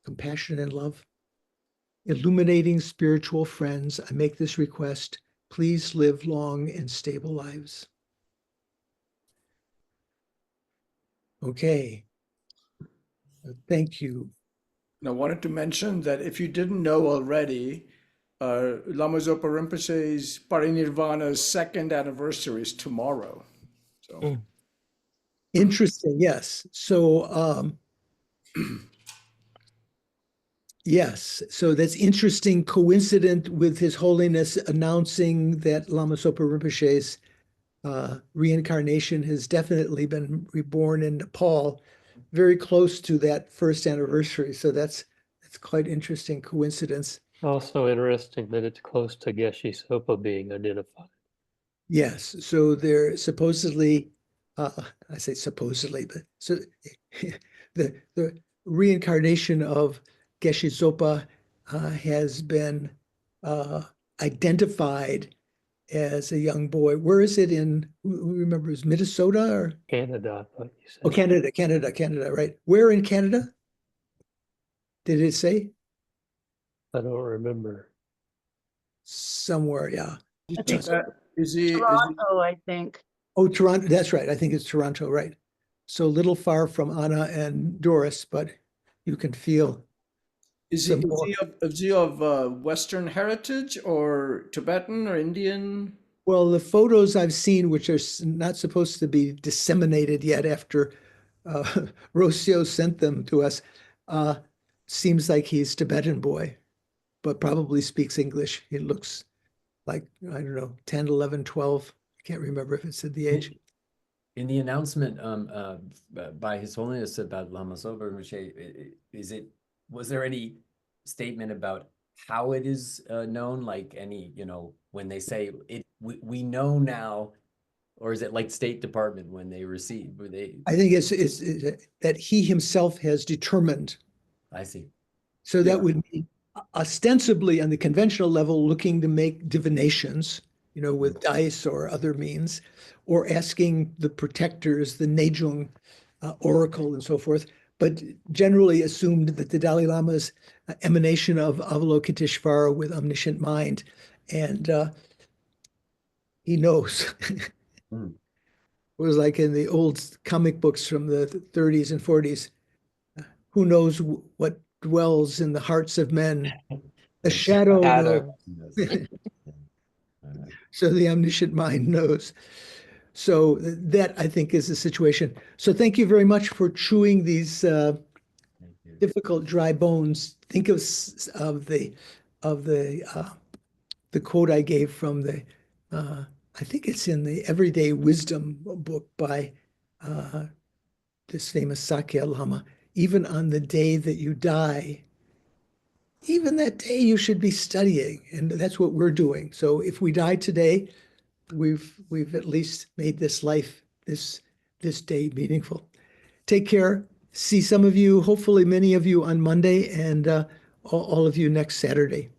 A: compassion, and love. Illuminating spiritual friends, I make this request. Please live long and stable lives. Okay. Thank you.
B: And I wanted to mention that if you didn't know already, Lama Zopa Rinpoche's Parinirvana's second anniversary is tomorrow. So
A: Interesting, yes. So yes, so that's interesting, coincident with His Holiness announcing that Lama Zopa Rinpoche's reincarnation has definitely been reborn in Nepal, very close to that first anniversary. So that's quite interesting coincidence.
J: Also interesting that it's close to Geshe Sopa being identified.
A: Yes, so they're supposedly, I say supposedly, but so the reincarnation of Geshe Zopa has been identified as a young boy. Where is it in, who remembers, Minnesota or?
J: Canada, I thought you said.
A: Oh, Canada, right. Where in Canada? Did it say?
J: I don't remember.
A: Somewhere, yeah.
G: I think
B: Is he?
G: Toronto, I think.
A: Oh, Toronto, that's right. I think it's Toronto, right? So a little far from Anna and Doris, but you can feel
B: Is
A: some more.
B: he of Western heritage or Tibetan or Indian?
A: Well, the photos I've seen, which are not supposed to be disseminated yet after Rocio sent them to us, uh, seems like he's Tibetan boy, but probably speaks English. He looks like, I don't know, 10, 11, 12. I can't remember if it said the age.
D: In the announcement by His Holiness about Lama Zopa was there any statement about how it is known? Like any, when they say it, we know now, or is it like State Department when they receive?
A: I think it's that he himself has determined.
D: I see.
A: So that would be ostensibly on the conventional level looking to make divinations, with dice or other means, or asking the protectors, the Nejung oracle and so forth, but generally assumed that the Dalai Lama's emanation of Avalokiteshvara with omniscient mind, and he knows.
D: Mm.
A: It was like in the old comic books from the 30s and 40s. Who knows what dwells in the hearts of men? The shadow knows. So the omniscient mind knows. So that, I think, is the situation. So thank you very much for chewing these difficult dry bones. Think of the quote I gave from I think it's in the Everyday Wisdom book by this famous Sakya Lama. Even on the day that you die, even that day you should be studying, and that's what we're doing. So if we die today, we've at least made this life, this day meaningful. Take care. See some of you, hopefully many of you on Monday, and all of you next Saturday.